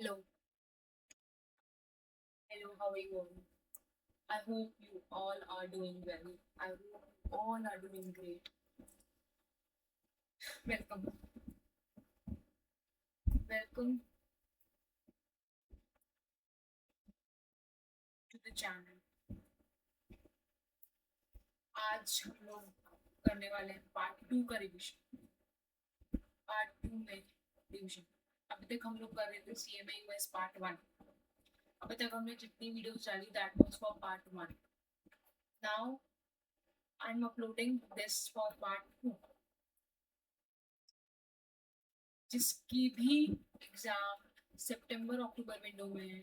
Hello, hello, how are you all? I hope you all are doing well. I hope all are doing great. Welcome, welcome to the channel. आज हम लोग करने वाले हैं part 2 का revision. Part 2 में revision. अभी तक हम लोग कर रहे थे CMA US पार्ट 1। अभी तक हमने जितनी वीडियोस डाली that was for part 1। Now I am uploading this for part 2। जिसकी भी एग्जाम सितंबर अक्टूबर विंडो में है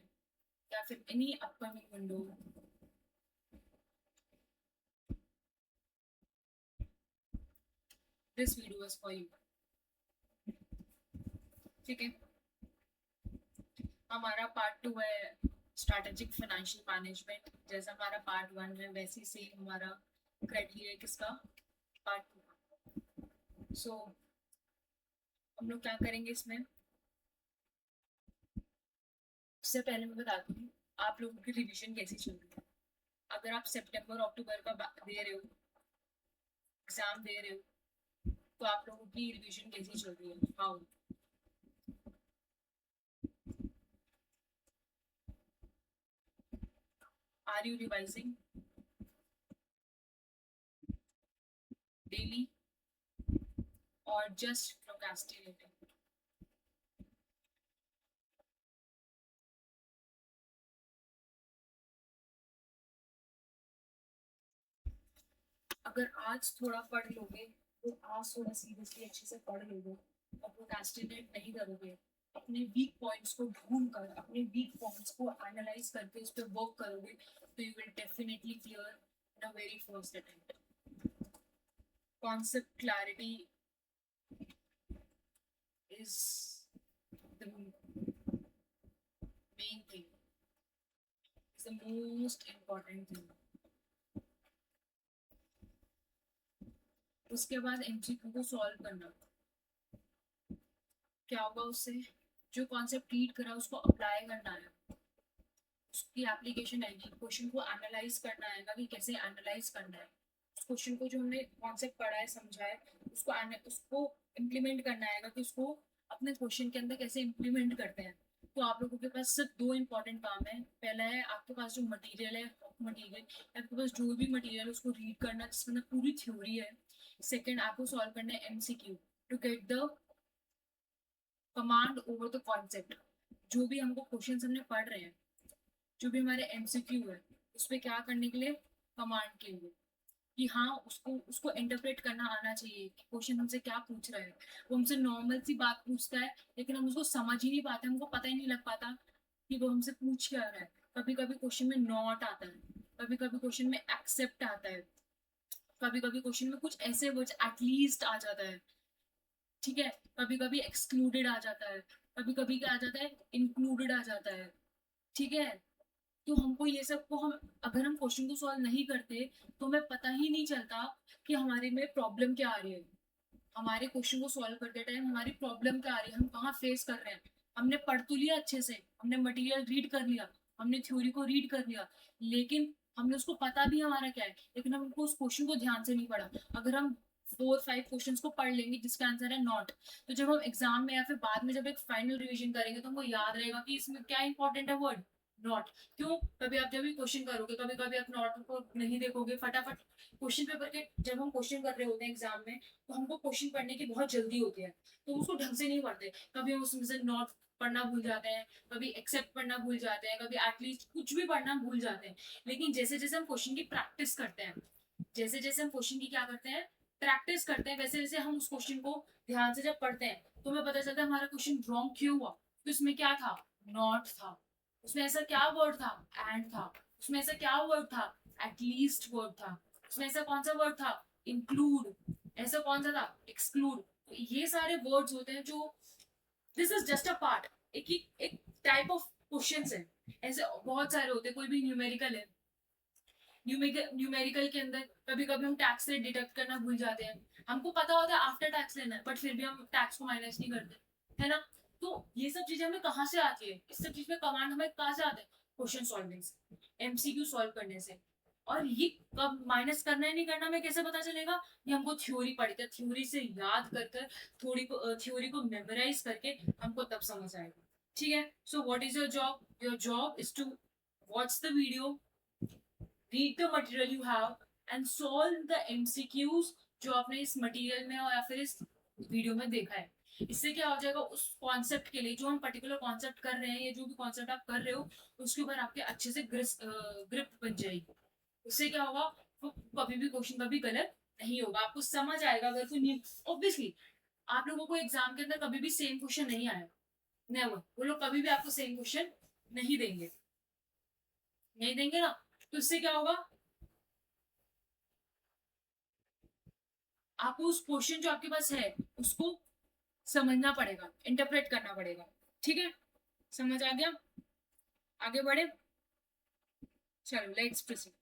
या फिर any upcoming window, this video is for you. ठीक है, हमारा पार्ट 2 है स्ट्रैटेजिक फाइनेंशियल मैनेजमेंट। जैसा हमारा पार्ट 1 है वैसे सेम हमारा क्राइटेरिया है किसका, पार्ट 2। सो हम लोग क्या करेंगे इसमें, उससे पहले मैं बताती हूँ आप लोगों की रिवीजन कैसी चल रही है। अगर आप सितंबर अक्टूबर का दे रहे हो, एग्जाम दे रहे हो, तो आप लोगों की रिवीजन कैसी चल रही है, how are you revising daily और जस्ट प्रोक्रेस्टिनेटिंग। अगर आज थोड़ा पढ़ लोगे तो आज थोड़ा सीरियसली अच्छे से पढ़ लोगे और प्रोक्रेस्टिनेट नहीं करोगे, अपने वीक पॉइंट्स को ढूंढ कर अपने वीक पॉइंट्स को एनालाइज करके उस पर वर्क करोगे तो you will definitely clear in a very first attempt. Concept clarity is the main thing, is the most important thing. उसके बाद एमसीक्यू को सॉल्व करना। क्या होगा उससे, जो कॉन्सेप्ट रीड करा उसको अप्लाई करना है, उसकी एप्लीकेशन आएगी, क्वेश्चन को एनालाइज करना आएगा कि कैसे एनालाइज करना है उस क्वेश्चन को, जो हमने कॉन्सेप्ट पढ़ा है समझा है उसको इम्प्लीमेंट करना आएगा कि उसको अपने क्वेश्चन के अंदर कैसे इम्प्लीमेंट करते हैं। तो आप लोगों के पास सिर्फ 2 इंपॉर्टेंट काम है। पहला है आपके पास जो मटेरियल है, मटेरियल आपके पास जो भी मटेरियल है उसको रीड करना जिसके अंदर पूरी थ्योरी है। सेकंड, आपको सॉल्व करना है MCQ to get the command over the concept. जो भी हमको क्वेश्चन हमने पढ़ रहे हैं, जो भी हमारे एमसीक्यू है, उस पर क्या करने के लिए, कमांड के लिए, कि हाँ उसको उसको इंटरप्रेट करना आना चाहिए कि क्वेश्चन हमसे क्या पूछ रहा है। वो हमसे नॉर्मल सी बात पूछता है लेकिन हम उसको समझ ही नहीं पाते, हमको पता ही नहीं लग पाता कि वो हमसे पूछ क्या रहा है। कभी कभी क्वेश्चन में नॉट आता है, कभी कभी क्वेश्चन में एक्सेप्ट आता है, कभी कभी क्वेश्चन में कुछ ऐसे वर्ड्स एटलीस्ट आ जाता है। ठीक है, कभी कभी एक्सक्लूडेड आ जाता है, कभी कभी क्या आ जाता है, इंक्लूडेड आ जाता है। ठीक है, तो हमको ये सब को हम अगर हम क्वेश्चन को सॉल्व नहीं करते तो हमें पता ही नहीं चलता कि हमारे में प्रॉब्लम क्या आ रही है। हमारे क्वेश्चन को सॉल्व करते टाइम हमारी प्रॉब्लम क्या आ रही है, हम कहाँ फेस कर रहे हैं। हमने पढ़ तो लिया अच्छे से, हमने मटेरियल रीड कर लिया, हमने थ्योरी को रीड कर लिया, लेकिन हमने उसको पता भी हमारा क्या है, लेकिन हमको उस क्वेश्चन को ध्यान से नहीं पढ़ा। अगर हम 4-5 क्वेश्चंस को पढ़ लेंगे जिसका आंसर है नॉट, तो जब हम एग्जाम में या फिर बाद में जब एक फाइनल रिवीजन करेंगे तो हमको याद रहेगा कि इसमें क्या इंपॉर्टेंट है, वर्ड नॉट। क्यों, कभी आप जब भी क्वेश्चन करोगे कभी कभी आप नॉट को नहीं देखोगे, फटाफट क्वेश्चन पेपर के जब हम क्वेश्चन कर रहे होते हैं एग्जाम में तो हमको क्वेश्चन पढ़ने की बहुत जल्दी होती है, तो उसको ढंग से नहीं पढ़ते। कभी हम उसमें से नॉट पढ़ना भूल जाते हैं, कभी एक्सेप्ट पढ़ना भूल जाते हैं, कभी एटलीस्ट कुछ भी पढ़ना भूल जाते हैं। लेकिन जैसे जैसे हम क्वेश्चन की प्रैक्टिस करते हैं, जैसे जैसे हम क्वेश्चन की क्या करते हैं, प्रैक्टिस करते हैं, वैसे वैसे हम उस क्वेश्चन को ध्यान से जब पढ़ते हैं तो हमें पता चलता है हमारा क्वेश्चन रॉन्ग क्यों हुआ। तो इसमें क्या था, नॉट था। उसमें ऐसा क्या वर्ड था, एंड था। उसमें ऐसा क्या वर्ड था, एटलीस्ट वर्ड था। उसमें ऐसा कौन सा वर्ड था, इंक्लूड। ऐसा कौन सा था, एक्सक्लूड। तो ये सारे वर्ड्स होते हैं जो, this is just a part, एक टाइप ऑफ क्वेश्चन है। ऐसे बहुत सारे होते हैं, कोई भी न्यूमेरिकल है, न्यूमेरिकल के अंदर कभी कभी हम टैक्स रेट डिडक्ट करना भूल जाते हैं। हमको पता होता है आफ्टर टैक्स लेना है बट फिर भी हम टैक्स को माइनस नहीं करते, है ना। तो ये सब चीजें हमें कहाँ से आती है, इस सब चीज में कमांड हमें कहाँ से आते हैं, क्वेश्चन सॉल्विंग से, एमसीक्यू सॉल्व करने से। और ये कब माइनस करना है नहीं करना हमें कैसे पता चलेगा, ये हमको थ्योरी पढ़ी थी, थ्योरी से याद कर कर थ्योरी को मेमोराइज करके हमको तब समझ आएगा। ठीक है, so what is your job is to watch the video, read the material you have and solve the MCQs जो आपने इस मटेरियल में या फिर इस वीडियो में देखा है। इससे क्या हो जाएगा, उस कॉन्सेप्ट के लिए जो हम पर्टिकुलर कॉन्सेप्ट कर रहे हैं या जो भी कॉन्सेप्ट आप कर रहे हो उसके ऊपर आपके अच्छे से ग्रिप बन जाएगी। उससे क्या होगा, तो कभी भी क्वेश्चन कभी गलत नहीं होगा, आपको समझ आएगा। अगर कोई नहीं, ऑब्वियसली आप लोगों को एग्जाम के अंदर कभी भी सेम क्वेश्चन नहीं आया, नेवर, वो लोग कभी भी आपको सेम क्वेश्चन नहीं देंगे, नहीं देंगे ना। तो इससे क्या होगा, आपको उस क्वेश्चन जो आपके पास है उसको समझना पड़ेगा, इंटरप्रेट करना पड़ेगा। ठीक है, समझ आ गया, आगे बढ़े, चलो लेट्स प्रोसीड।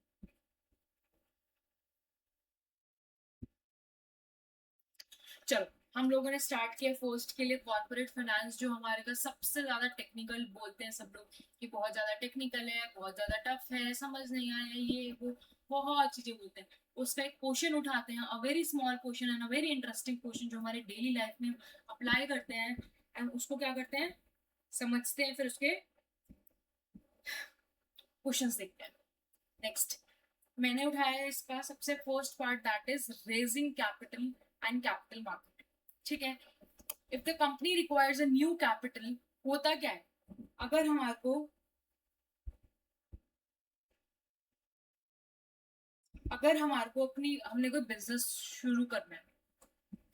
चलो, हम लोगों ने स्टार्ट किया फर्स्ट के लिए कॉर्पोरेट फाइनेंस, जो हमारे का सबसे ज्यादा टेक्निकल बोलते हैं सब लोग कि बहुत ज्यादा टेक्निकल है, बहुत ज्यादा टफ है, समझ नहीं आया, ये वो बहुत चीजें बोलते हैं। उसका एक क्वेश्चन उठाते हैं, a very small question and a very interesting question जो हमारे डेली लाइफ में अप्लाई करते हैं, एंड उसको क्या करते हैं, समझते हैं, फिर उसके क्वेश्चंस देखते हैं। नेक्स्ट मैंने उठाया है इसका सबसे first part, that is raising capital and capital market. ठीक है, if the company requires a new capital, होता क्या है, अगर हमारे को अपनी हमने कोई बिजनेस शुरू करना है,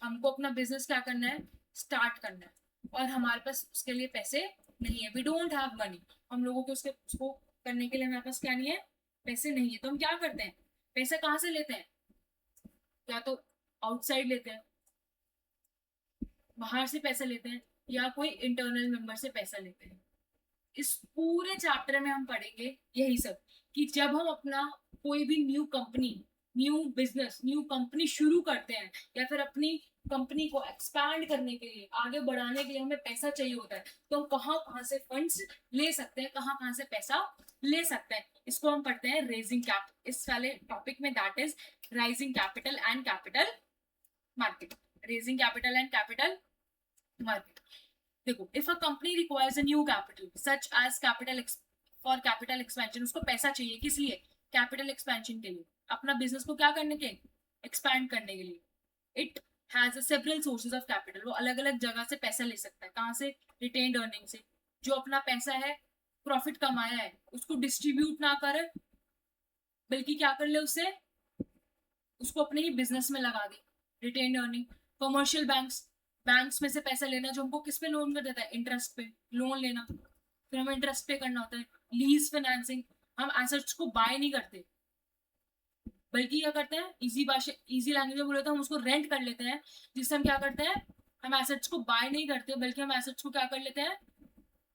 हमको अपना बिजनेस क्या करना है, स्टार्ट करना है, और हमारे पास उसके लिए पैसे नहीं है, वी डोंट हैव मनी, हम लोगों को उसको करने के लिए हमारे पास क्या नहीं है, पैसे नहीं है। तो हम क्या करते हैं, पैसा कहाँ से लेते हैं, या तो आउटसाइड लेते हैं, बाहर से पैसा लेते हैं, या कोई इंटरनल मेंबर से पैसा लेते हैं। इस पूरे चैप्टर में हम पढ़ेंगे यही सब, कि जब हम अपना कोई भी new company, new business, new company शुरू करते हैं, या फिर अपनी कंपनी को एक्सपैंड करने के लिए, आगे बढ़ाने के लिए हमें पैसा चाहिए होता है, तो हम कहाँ कहाँ से फंड्स ले सकते हैं, कहाँ कहाँ से पैसा ले सकते हैं, इसको हम पढ़ते हैं रेजिंग कैप, इस वाले टॉपिक में, that is rising capital and capital market, raising capital and capital market. देखो, if a company requires a new capital such as capital for capital expansion, उसको पैसा चाहिए किस लिए, कैपिटल एक्सपेंशन के लिए, अपना बिजनेस को क्या करने के, एक्सपैंड करने के लिए। It has several sources of capital, वो अलग अलग जगह से पैसा ले सकता है, कहाँ से, रिटेन्ड अर्निंग से, जो अपना पैसा है, प्रॉफिट कमाया है, उसको डिस्ट्रीब्यूट ना करे, बल्कि क्या कर ले उससे, उसको अपने ही बिजनेस में लगा दे, रिटेन्ड अर्निंग। कमर्शियल बैंक्स में से पैसा लेना, जो हमको किस पे लोन कर देता है, इंटरेस्ट पे लोन लेना, फिर हमें इंटरेस्ट पे करना होता है। लीज फाइनेंसिंग, हम एसेट्स को बाय नहीं करते, बल्कि क्या करते हैं, इजी भाषा, इजी लैंग्वेज में बोले तो हम उसको रेंट कर लेते हैं, जिससे हम क्या करते हैं, हम एसेट्स को बाय नहीं करते, बल्कि हम एसेट्स को क्या कर लेते हैं,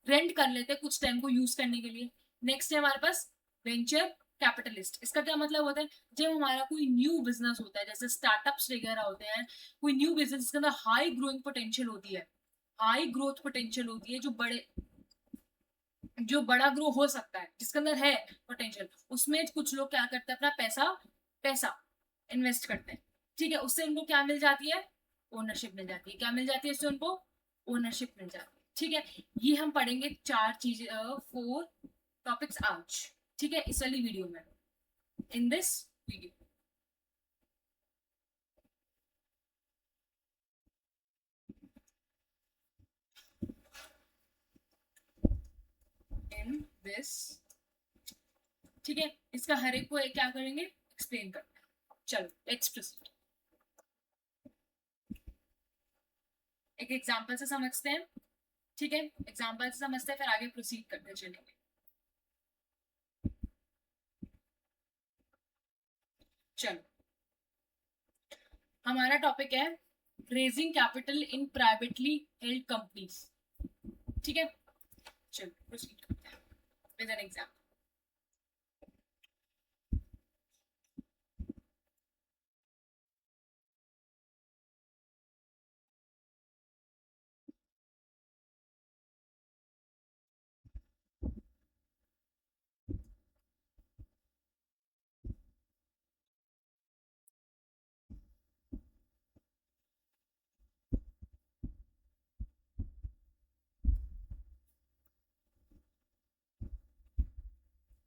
रेंट कर लेते हैं कुछ टाइम को यूज करने के लिए। नेक्स्ट है हमारे पास वेंचर कैपिटलिस्ट, इसका क्या मतलब होता है, जब हमारा कोई न्यू बिजनेस होता है, जैसे स्टार्टअप्स वगैरह होते हैं, कोई न्यू बिजनेस जिसके अंदर हाई ग्रोइंग पोटेंशियल होती है, हाई ग्रोथ पोटेंशियल होती है, जो बड़ा ग्रो हो सकता है, जिसके अंदर है पोटेंशियल, उसमें कुछ लोग क्या करते हैं, अपना पैसा पैसा इन्वेस्ट करते हैं। ठीक है, उससे उनको क्या मिल जाती है, ओनरशिप मिल जाती है, क्या मिल जाती है उससे उनको, ओनरशिप मिल जाती है। ठीक है, ये हम पढ़ेंगे चार चीजें, 4 टॉपिक्स आज, ठीक है, इस वाली वीडियो में, in this video, in this, ठीक है, इसका हर एक को एक क्या करेंगे, एक्सप्लेन करना है। चलो लेट्स प्रोसीड, एक एग्जांपल से समझते हैं। ठीक है, एग्जांपल से समझते हैं, फिर आगे प्रोसीड करते चलेंगे। चलो, हमारा टॉपिक है raising capital in privately held companies. ठीक है, चलो प्रोसीड करते हैं विद एन एग्जांपल।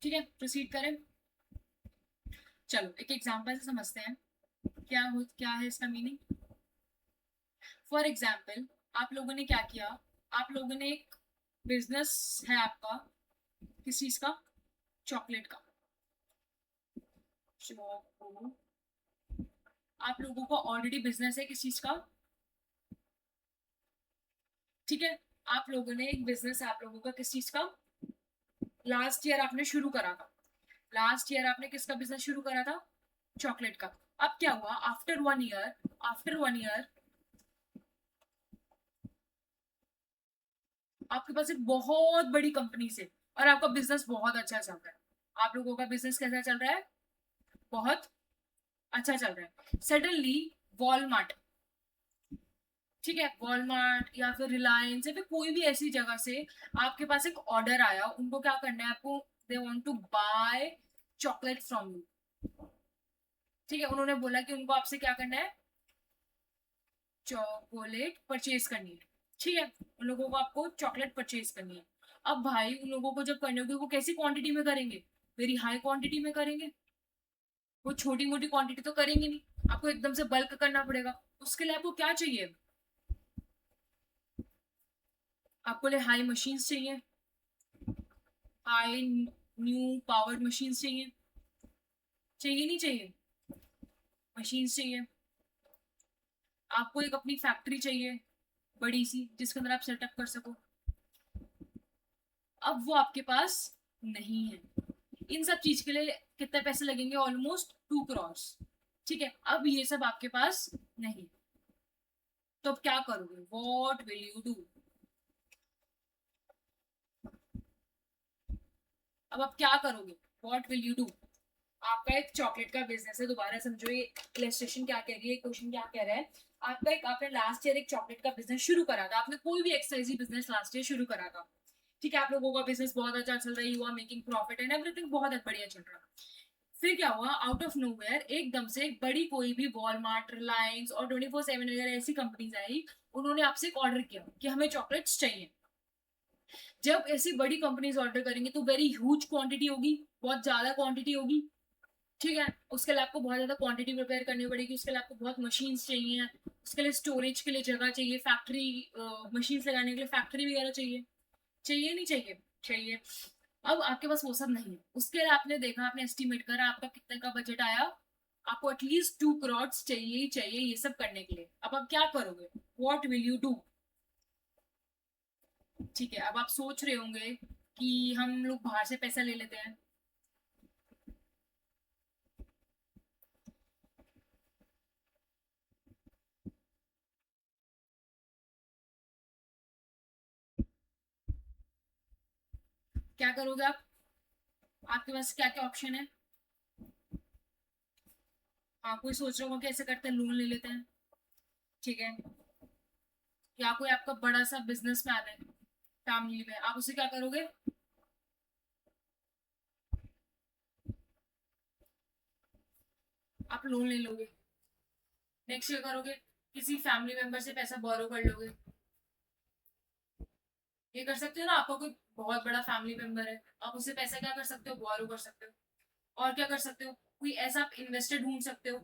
ठीक है, प्रोसीड करें। चलो एक एग्जांपल से समझते हैं क्या है इसका मीनिंग। फॉर एग्जाम्पल, आप लोगों ने क्या किया, आप लोगों ने एक बिजनेस है आपका, किस चीज का, चॉकलेट का। चोको, आप लोगों का ऑलरेडी बिजनेस है किस चीज का, ठीक है। आप लोगों ने एक बिजनेस है आप लोगों का किस चीज का, लास्ट ईयर आपने शुरू करा था। लास्ट ईयर आपने किसका बिजनेस शुरू करा था, चॉकलेट का। अब क्या हुआ, आफ्टर 1 ईयर आपके पास एक बहुत बड़ी कंपनी से, और आपका बिजनेस बहुत अच्छा चल रहा है। आप लोगों का बिजनेस कैसा चल रहा है, बहुत अच्छा चल रहा है। सडनली वॉलमार्ट, ठीक है, वॉलमार्ट या फिर रिलायंस या फिर कोई भी ऐसी जगह से आपके पास एक ऑर्डर आया, उनको क्या करना है आपको, they want to buy chocolate from you. ठीक है, उन्होंने बोला कि उनको आपसे क्या करना है, चॉकलेट परचेज करनी है। ठीक है, उन लोगों को आपको चॉकलेट परचेज करनी है। अब भाई उन लोगों को जब करने होगी वो कैसी क्वांटिटी में करेंगे, वेरी हाई क्वांटिटी में करेंगे। वो छोटी मोटी क्वांटिटी तो करेंगे नहीं, आपको एकदम से बल्क करना पड़ेगा। उसके लिए आपको क्या चाहिए, आपको लिए हाई मशीन्स चाहिए, हाई न्यू पावर मशीन्स चाहिए, चाहिए नहीं चाहिए, मशीन्स चाहिए। आपको एक अपनी फैक्ट्री चाहिए बड़ी सी, जिसके अंदर आप सेटअप कर सको। अब वो आपके पास नहीं है। इन सब चीज के लिए कितने पैसे लगेंगे, ऑलमोस्ट 2 करोड़। ठीक है, अब ये सब आपके पास नहीं, तो अब क्या करोगे, वॉट विल यू डू। अब आप क्या करोगे, वॉट विल यू डू। आपका एक चॉकलेट का बिजनेस है, दोबारा समझो ये इलस्ट्रेशन क्या कह रही है, क्वेश्चन क्या कह रहा है। आपने लास्ट ईयर एक चॉकलेट का बिजनेस शुरू करा था, आपने कोई भी एक्सरसाइज बिजनेस लास्ट ईयर शुरू करा था। ठीक है, आप लोगों का बिजनेस बहुत अच्छा चल रहा है, you are making profit and everything बहुत बढ़िया चल रहा है। फिर क्या हुआ, आउट ऑफ नोवेयर एकदम से एक बड़ी कोई भी वॉलमार्ट, रिलायंस और 24/7 वगैरह ऐसी कंपनीज आई, उन्होंने आपसे एक ऑर्डर किया कि हमें चॉकलेट्स चाहिए। जब ऐसी बड़ी कंपनीज ऑर्डर करेंगे तो वेरी ह्यूज क्वांटिटी होगी, बहुत ज्यादा क्वांटिटी होगी। ठीक है, उसके लिए आपको बहुत ज्यादा क्वांटिटी प्रिपेयर करनी पड़ेगी, उसके लिए आपको बहुत मशीन्स चाहिए, उसके लिए स्टोरेज के लिए जगह चाहिए, फैक्ट्री मशीन्स लगाने के लिए फैक्ट्री वगैरह चाहिए, चाहिए नहीं चाहिए, चाहिए। अब आपके पास वो सब नहीं है, उसके लिए आपने देखा, आपने एस्टिमेट करा आपका कितने का बजट आया, आपको एटलीस्ट 2 करोड़ चाहिए ही चाहिए ये सब करने के लिए। अब आप क्या करोगे, वॉट विल यू डू। ठीक है, अब आप सोच रहे होंगे कि हम लोग बाहर से पैसा ले लेते हैं। क्या करोगे आप, आपके पास क्या क्या ऑप्शन है। हाँ, कोई सोच रहा होगा कि ऐसे करते हैं, लोन ले लेते हैं। ठीक है, या कोई आपका बड़ा सा बिजनेस मैन है फैमिली में, आप उसे क्या करोगे, आप लोन ले लोगे। नेक्स्ट क्या करोगे, किसी फैमिली मेंबर से पैसा बोरो कर लोगे। ये कर सकते हो ना, आपका कोई बहुत बड़ा फैमिली मेंबर है, आप उससे पैसा क्या कर सकते हो, बोरो कर सकते हो। और क्या कर सकते हो, कोई ऐसा आप इन्वेस्टर ढूंढ सकते हो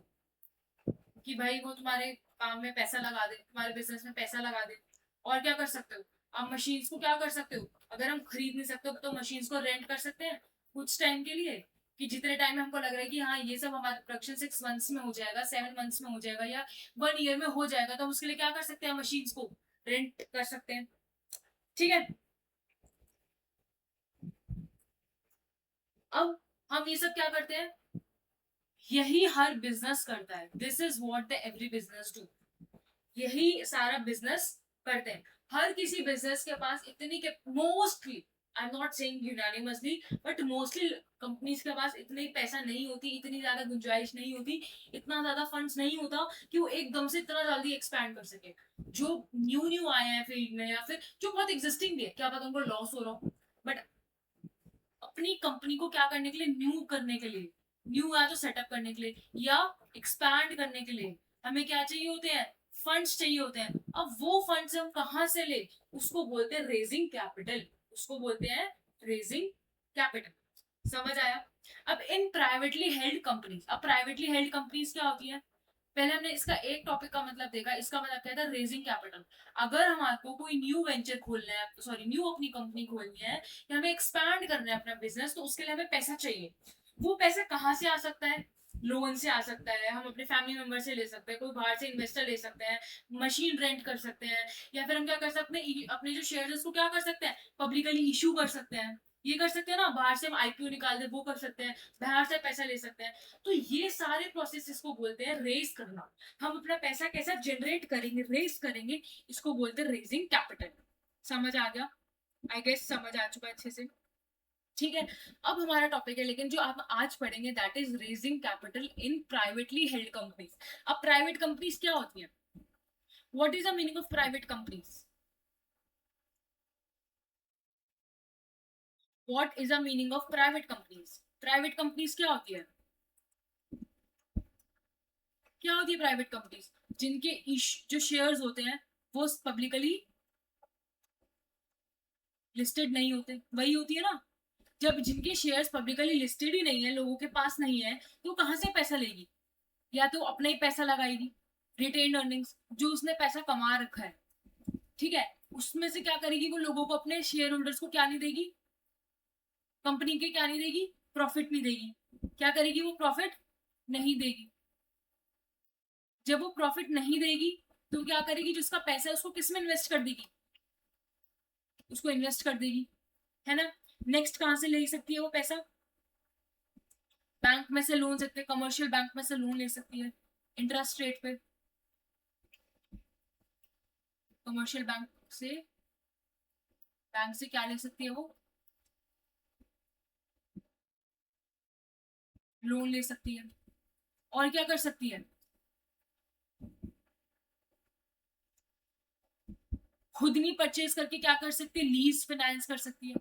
कि भाई वो तुम्हारे काम में पैसा लगा दे, तुम्हारे बिजनेस में पैसा लगा दे। और क्या कर सकते हो, आप मशीन्स को क्या कर सकते हो, अगर हम खरीद नहीं सकते तो मशीन्स को रेंट कर सकते हैं कुछ टाइम के लिए, कि जितने टाइम में हमको लग रहा है कि हाँ ये सब हमारा प्रोडक्शन 6 मंथ्स में हो जाएगा, 7 मंथ्स में हो जाएगा, या 1 ईयर में हो जाएगा, तो हम उसके लिए क्या कर सकते हैं, मशीन्स को रेंट कर सकते हैं। ठीक है, अब हम ये सब क्या करते हैं, यही हर बिजनेस करता है, this is what the every business do, यही सारा बिजनेस करते हैं। हर किसी बिजनेस के पास इतनी के mostly, I am not saying unanimously, but mostly companies के पास इतनी पैसा नहीं होती, इतनी ज्यादा गुंजाइश नहीं होती, इतना ज्यादा फंड्स नहीं होता कि वो एकदम से इतना जल्दी एक्सपैंड कर सके। जो न्यू न्यू आए हैं फील्ड में, या फिर जो बहुत एग्जिस्टिंग भी है, क्या पता उनको लॉस हो रहा हो, बट अपनी कंपनी को क्या करने के लिए, न्यू करने के लिए, न्यू या तो सेटअप करने के लिए या एक्सपैंड करने के लिए हमें क्या चाहिए होते हैं, फंड्स चाहिए होते हैं। अब वो फंड्स हम कहाँ से ले, उसको बोलते हैं रेजिंग कैपिटल, उसको बोलते हैं रेजिंग कैपिटल। समझ आया? अब इन प्राइवेटली हेल्ड कंपनीज, अब प्राइवेटली हेल्ड कंपनीज क्या होती है? पहले हमने इसका एक टॉपिक का मतलब देखा, इसका मतलब क्या था? Raising capital. अगर हमारे को कोई न्यू वेंचर खोलना है, सॉरी न्यू अपनी कंपनी खोलनी है या हमें एक्सपैंड करना है अपना बिजनेस, तो उसके लिए हमें पैसा चाहिए। वो पैसा कहाँ से आ सकता है? लोन से आ सकता है, हम अपने फैमिली मेंबर से ले सकते हैं, कोई बाहर से इन्वेस्टर ले सकते हैं, मशीन रेंट कर सकते हैं, या फिर हम क्या कर सकते हैं, अपने जो शेयर उसको क्या कर सकते हैं, पब्लिकली इशू कर सकते हैं। ये कर सकते हैं ना, बाहर से हम आईपीओ निकाल दे, वो कर सकते हैं, बाहर से पैसा ले सकते हैं। तो ये सारे प्रोसेस को बोलते हैं रेज करना। हम अपना पैसा कैसा जनरेट करेंगे, रेज करेंगे, इसको बोलते हैं रेजिंग कैपिटल। समझ आ गया? आई गेस समझ आ चुका है अच्छे से। ठीक है, अब हमारा टॉपिक है लेकिन जो आप आज पढ़ेंगे that is raising capital in privately held companies. अब प्राइवेट कंपनीज क्या होती हैं? What is the meaning of private companies? What is the meaning of private companies? Private companies क्या होती है? क्या होती है प्राइवेट कंपनीज? जिनके जो शेयर्स होते हैं वो पब्लिकली लिस्टेड नहीं होते, वही होती है ना। जब जिनके शेयर्स पब्लिकली लिस्टेड ही नहीं है, लोगों के पास नहीं है, तो कहां से पैसा लेगी? या तो अपना ही पैसा लगाएगी, रिटेन अर्निंग्स, जो उसने पैसा कमा रखा है, ठीक है, उसमें से क्या करेगी? वो लोगों को, अपने शेयर होल्डर्स को क्या नहीं देगी? कंपनी के क्या नहीं देगी? प्रॉफिट नहीं देगी। क्या करेगी? वो प्रॉफिट नहीं देगी। जब वो प्रॉफिट नहीं देगी तो क्या करेगी? जिसका पैसा है उसको किस में इन्वेस्ट कर देगी? उसको इन्वेस्ट कर देगी, है ना। नेक्स्ट कहां से ले सकती है वो पैसा? बैंक में से लोन सकते, कमर्शियल बैंक में से लोन ले सकती है इंटरेस्ट रेट पे। कमर्शियल बैंक से क्या ले सकती है वो? लोन ले सकती है। और क्या कर सकती है? खुद नहीं परचेज करके क्या कर सकती है? लीज फाइनेंस कर सकती है।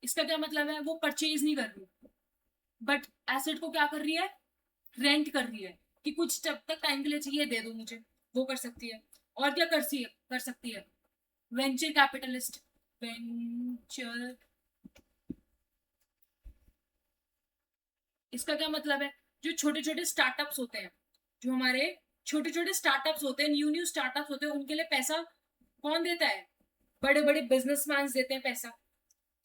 इसका क्या मतलब है? वो परचेज नहीं कर रही, बट एसेट को क्या कर रही है? रेंट कर रही है, कि कुछ जब तक टाइम के लिए चाहिए दे दो मुझे, वो कर सकती है। और क्या कर सकती है? Venture capitalist. वेंचर, इसका क्या मतलब है? जो छोटे छोटे स्टार्टअप्स होते हैं, जो हमारे छोटे छोटे स्टार्टअप्स होते हैं, न्यू न्यू स्टार्टअप्स होते हैं, उनके लिए पैसा कौन देता है? बड़े बड़े बिजनेसमैन देते हैं पैसा।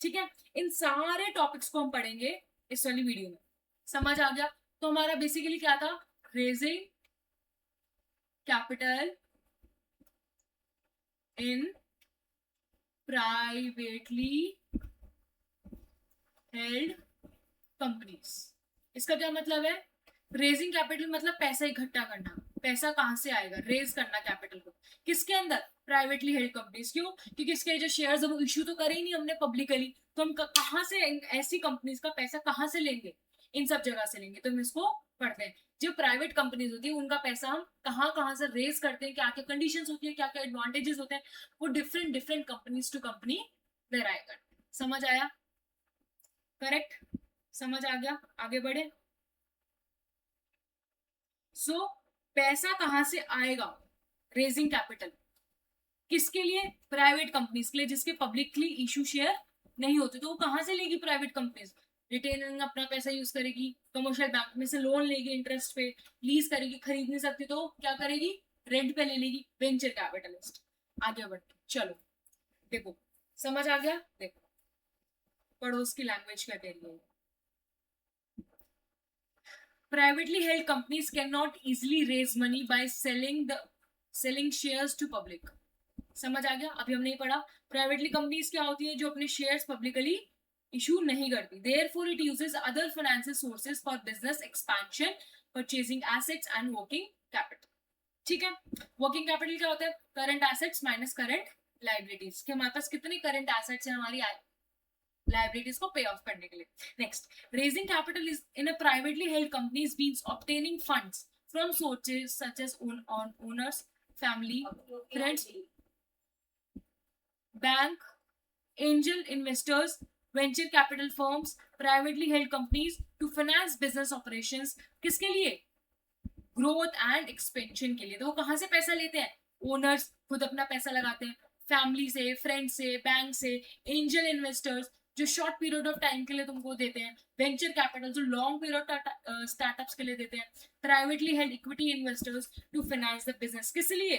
ठीक है, इन सारे टॉपिक्स को हम पढ़ेंगे इस वाली वीडियो में। समझ आ गया? तो हमारा बेसिकली क्या था? Raising capital in privately held companies. इसका क्या मतलब है? रेजिंग कैपिटल मतलब पैसा इकट्ठा करना। पैसा कहां से आएगा? रेज करना कैपिटल को, किसके अंदर? Privately held companies. क्यों? क्योंकि इसके जो शेयर्स है वो इश्यू तो करे ही नहीं हमने पब्लिकली, तो हम कहां से ऐसी कंपनीज का पैसा कहां से लेंगे? इन सब जगह से लेंगे। तो हम इसको पढ़ते हैं। जो प्राइवेट कंपनीज होती है उनका पैसा हम कहां कहां से रेज करते हैं, क्या क्या कंडीशंस होती है, क्या क्या एडवांटेजेस होते हैं, वो different different companies to company vary करते हैं। समझ आया? करेक्ट? समझ आ गया? आगे बढ़े। सो पैसा कहां से आएगा? रेजिंग कैपिटल किसके लिए? प्राइवेट कंपनीज के लिए, जिसके पब्लिकली इशू शेयर नहीं होते। तो वो कहां से लेगी प्राइवेट कंपनीज? रिटेन अपना पैसा यूज करेगी, कमर्शियल बैंक में से लोन लेगी इंटरेस्ट पे, लीज करेगी, खरीद नहीं सकती तो क्या करेगी? रेंट पे ले लेगी। Venture capitalist. आगे बढ़ते चलो। देखो, समझ आ गया? देखो, पड़ोस की लैंग्वेज क्या कह रही है। Privately held companies cannot easily raise money by selling shares to public. समझ आ गया? अभी हम नहीं पढ़ा। प्राइवेटली कंपनीज क्या होती है? जो अपने शेयर्स पब्लिकली इशू नहीं करती। Therefore it uses other financial sources for business expansion, purchasing assets and working capital. ठीक है, वर्किंग कैपिटल क्या होता है? Current assets minus current liabilities. कि हमारे पास कितने करंट एसेट्स हैं हमारी लाइबिलिटीज को पे ऑफ करने के लिए। Next, raising capital is in a privately held companies means obtaining funds from sources such as owners, family, friends, bank, angel investors, venture capital firms, privately held companies to finance business operations. किसके लिए? Growth and expansion के लिए। तो वो कहां से पैसा लेते हैं? ओनर्स खुद अपना पैसा लगाते हैं, फैमिली से, फ्रेंड से, बैंक से, एंजल इन्वेस्टर्स जो शॉर्ट पीरियड ऑफ टाइम के लिए तुमको देते हैं, वेंचर कैपिटल जो लॉन्ग पीरियड स्टार्टअप्स के लिए देते हैं, privately held equity investors to finance the business. किस लिए,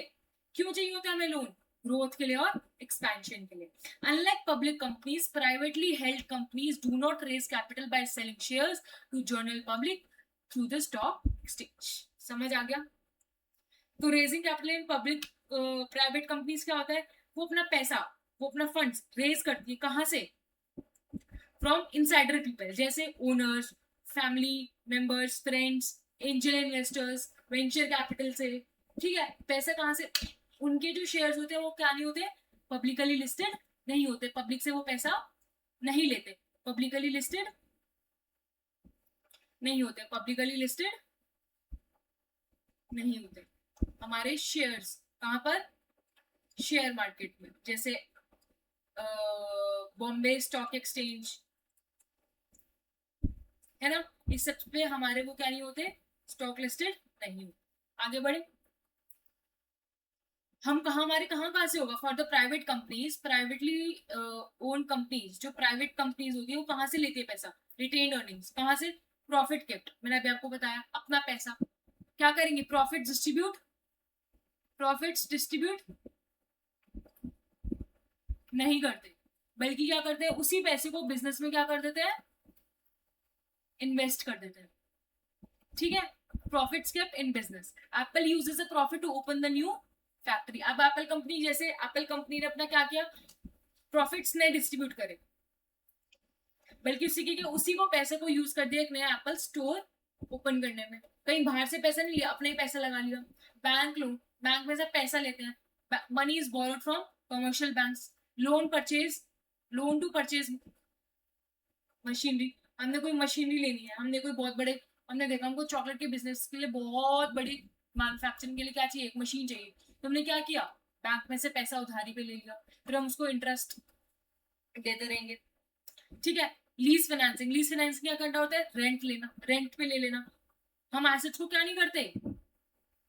क्यों चाहिए होता है हमें लोन? ग्रोथ के लिए और एक्सपेंशन के लिए। Unlike public companies, privately held companies do not raise capital by selling shares to general public through the stock exchange. समझ आ गया? तो raising capital in public private companies क्या होता है, वो अपना पैसा, वो अपना फंड्स रेज करती है, कहाँ से? फ्रॉम इनसाइडर पीपल, जैसे owners, family members, friends, angel investors, venture capital से। ठीक है, पैसा कहाँ से? उनके जो शेयर्स होते हैं वो क्या नहीं होते, पब्लिकली लिस्टेड नहीं होते, पब्लिक से वो पैसा नहीं लेते, पब्लिकली लिस्टेड नहीं होते, पब्लिकली लिस्टेड नहीं होते। हमारे शेयर्स कहाँ पर? शेयर मार्केट में, जैसे बॉम्बे स्टॉक एक्सचेंज है ना, इस सब पे हमारे वो क्या नहीं होते, स्टॉक लिस्टेड नहीं होते। आगे बढ़े, हम कहा, हमारे कहाँ से होगा? For the private companies, privately own companies, जो प्राइवेट कंपनीज होती है वो कहाँ से लेती है पैसा? रिटेन्ड अर्निंग्स, कहाँ से? प्रॉफिट केप्ट, मैंने अभी आपको बताया, अपना पैसा क्या करेंगे? प्रॉफिट्स डिस्ट्रीब्यूट नहीं करते, बल्कि क्या करते हैं, उसी पैसे को बिजनेस में क्या कर देते हैं, इन्वेस्ट कर देते हैं। ठीक है, profits kept in business. Apple uses a profit to open the new factory. अब एप्पल कंपनी, जैसे एप्पल कंपनी ने अपना क्या किया, प्रॉफिट्स नहीं डिस्ट्रीब्यूट करे, बल्कि उसी को पैसे को यूज कर दिया एक नया एप्पल स्टोर ओपन करने में। कहीं बाहर से पैसा नहीं लिया, अपने ही पैसा लगा लिया। बैंक लोन, बैंक में से पैसा लेते हैं, money is borrowed from commercial banks. Loan to purchase machinery, हमने कोई मशीनरी लेनी है, हमने कोई बहुत बड़े, हमने देखा हमको चॉकलेट के बिजनेस के लिए बहुत बड़ी मैन्युफैक्चरिंग के लिए क्या चाहिए, एक मशीन चाहिए, तो हमने क्या किया, बैंक में से पैसा उधारी पे ले लिया, फिर हम उसको इंटरेस्ट देते रहेंगे। ठीक है, लीज फाइनेंसिंग, लीज फाइनेंसिंग क्या करना होता है, रेंट लेना, रेंट पे ले लेना। हम एसेट्स को क्या नहीं करते,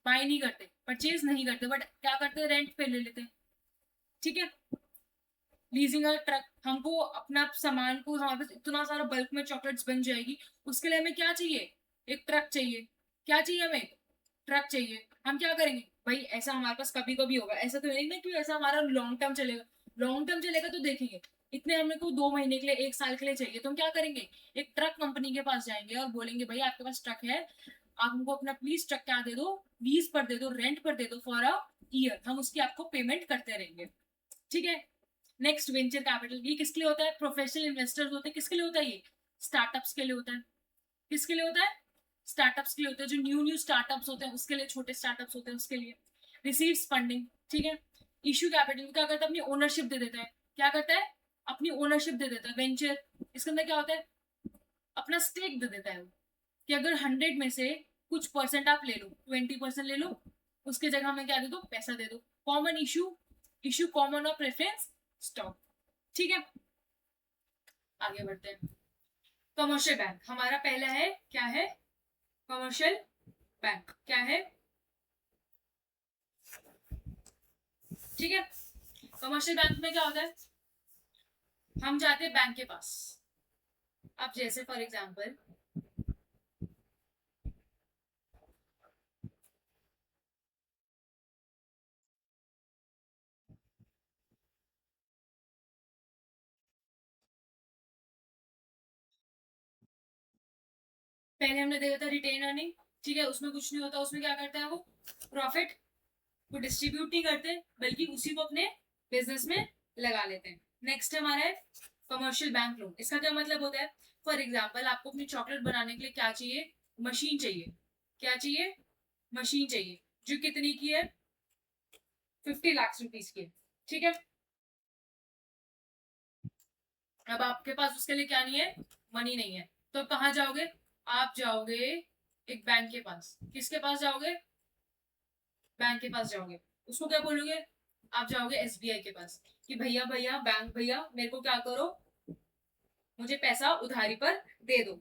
बाय नहीं करते, परचेज नहीं करते, बट क्या करते हैं, रेंट पे ले लेते हैं। ठीक है, लीजिंग अ ट्रक, हमको अपना सामान को, हमारे पास इतना सारा बल्क में चॉकलेट्स बन जाएगी, उसके लिए हमें क्या चाहिए, एक ट्रक चाहिए। क्या चाहिए हमें, ट्रक चाहिए। हम क्या करेंगे भाई, ऐसा हमारे पास कभी कभी होगा, ऐसा तो नहीं ना कि ऐसा हमारा लॉन्ग टर्म चलेगा। लॉन्ग टर्म चलेगा तो देखेंगे, इतने हमें को 2 महीने के लिए, 1 साल के लिए चाहिए, तो हम क्या करेंगे, एक ट्रक कंपनी के पास जाएंगे और बोलेंगे भाई आपके पास ट्रक है, आप हमको अपना प्लीज ट्रक क्या दे दो, लीज पर दे दो, रेंट पर दे दो फॉर अ ईयर, हम उसकी आपको पेमेंट करते रहेंगे। ठीक है, नेक्स्ट वेंचर कैपिटल, ये किसके लिए होता है, प्रोफेशनल इन्वेस्टर्स होते हैं, किसके लिए होता है ये, स्टार्टअप्स के लिए होता है। किसके लिए होता है, स्टार्टअप्स के लिए होता है, जो न्यू न्यू स्टार्टअप्स होते हैं उसके लिए, छोटे स्टार्टअप्स होते हैं उसके लिए। रिसीव्स फंडिंग, ठीक है। इशू कैपिटल क्या करता है, अपनी ओनरशिप दे देता है, क्या करता है, अपनी ओनरशिप दे देता है। वेंचर, इसके अंदर क्या होता है, अपना स्टेक दे देता है वो, कि अगर 100 में से कुछ परसेंट आप ले लो, 20% ले लो, उसके जगह हमें क्या दे दो, पैसा दे दो। कॉमन इशू, इशू कॉमन और प्रेफरेंस स्टॉक। ठीक है, आगे बढ़ते हैं। कमर्शियल बैंक, हमारा पहला है, क्या है, कमर्शियल बैंक, क्या है, ठीक है। कमर्शियल बैंक में क्या होता है, हम जाते हैं बैंक के पास। अब जैसे फॉर एग्जांपल, पहले हमने देखा था रिटेन अर्निंग, ठीक है, उसमें कुछ नहीं होता, उसमें क्या करते हैं वो, प्रॉफिट को डिस्ट्रीब्यूट नहीं करते, बल्कि उसी को अपने बिजनेस में लगा लेते हैं। नेक्स्ट हमारा है कमर्शियल बैंक लोन। इसका क्या मतलब होता है, फॉर एग्जाम्पल आपको अपनी चॉकलेट बनाने के लिए क्या चाहिए, मशीन चाहिए। क्या चाहिए, मशीन चाहिए, जो कितनी की है, 50 लाख रुपीज की है। ठीक है, अब आपके पास उसके लिए क्या नहीं है, मनी नहीं है, तो कहाँ जाओगे, आप जाओगे एक बैंक के पास। किसके पास जाओगे, बैंक के पास जाओगे। उसको क्या बोलोगे, आप जाओगे एसबीआई के पास, कि भैया भैया बैंक भैया मेरे को क्या करो, मुझे पैसा उधारी पर दे दो।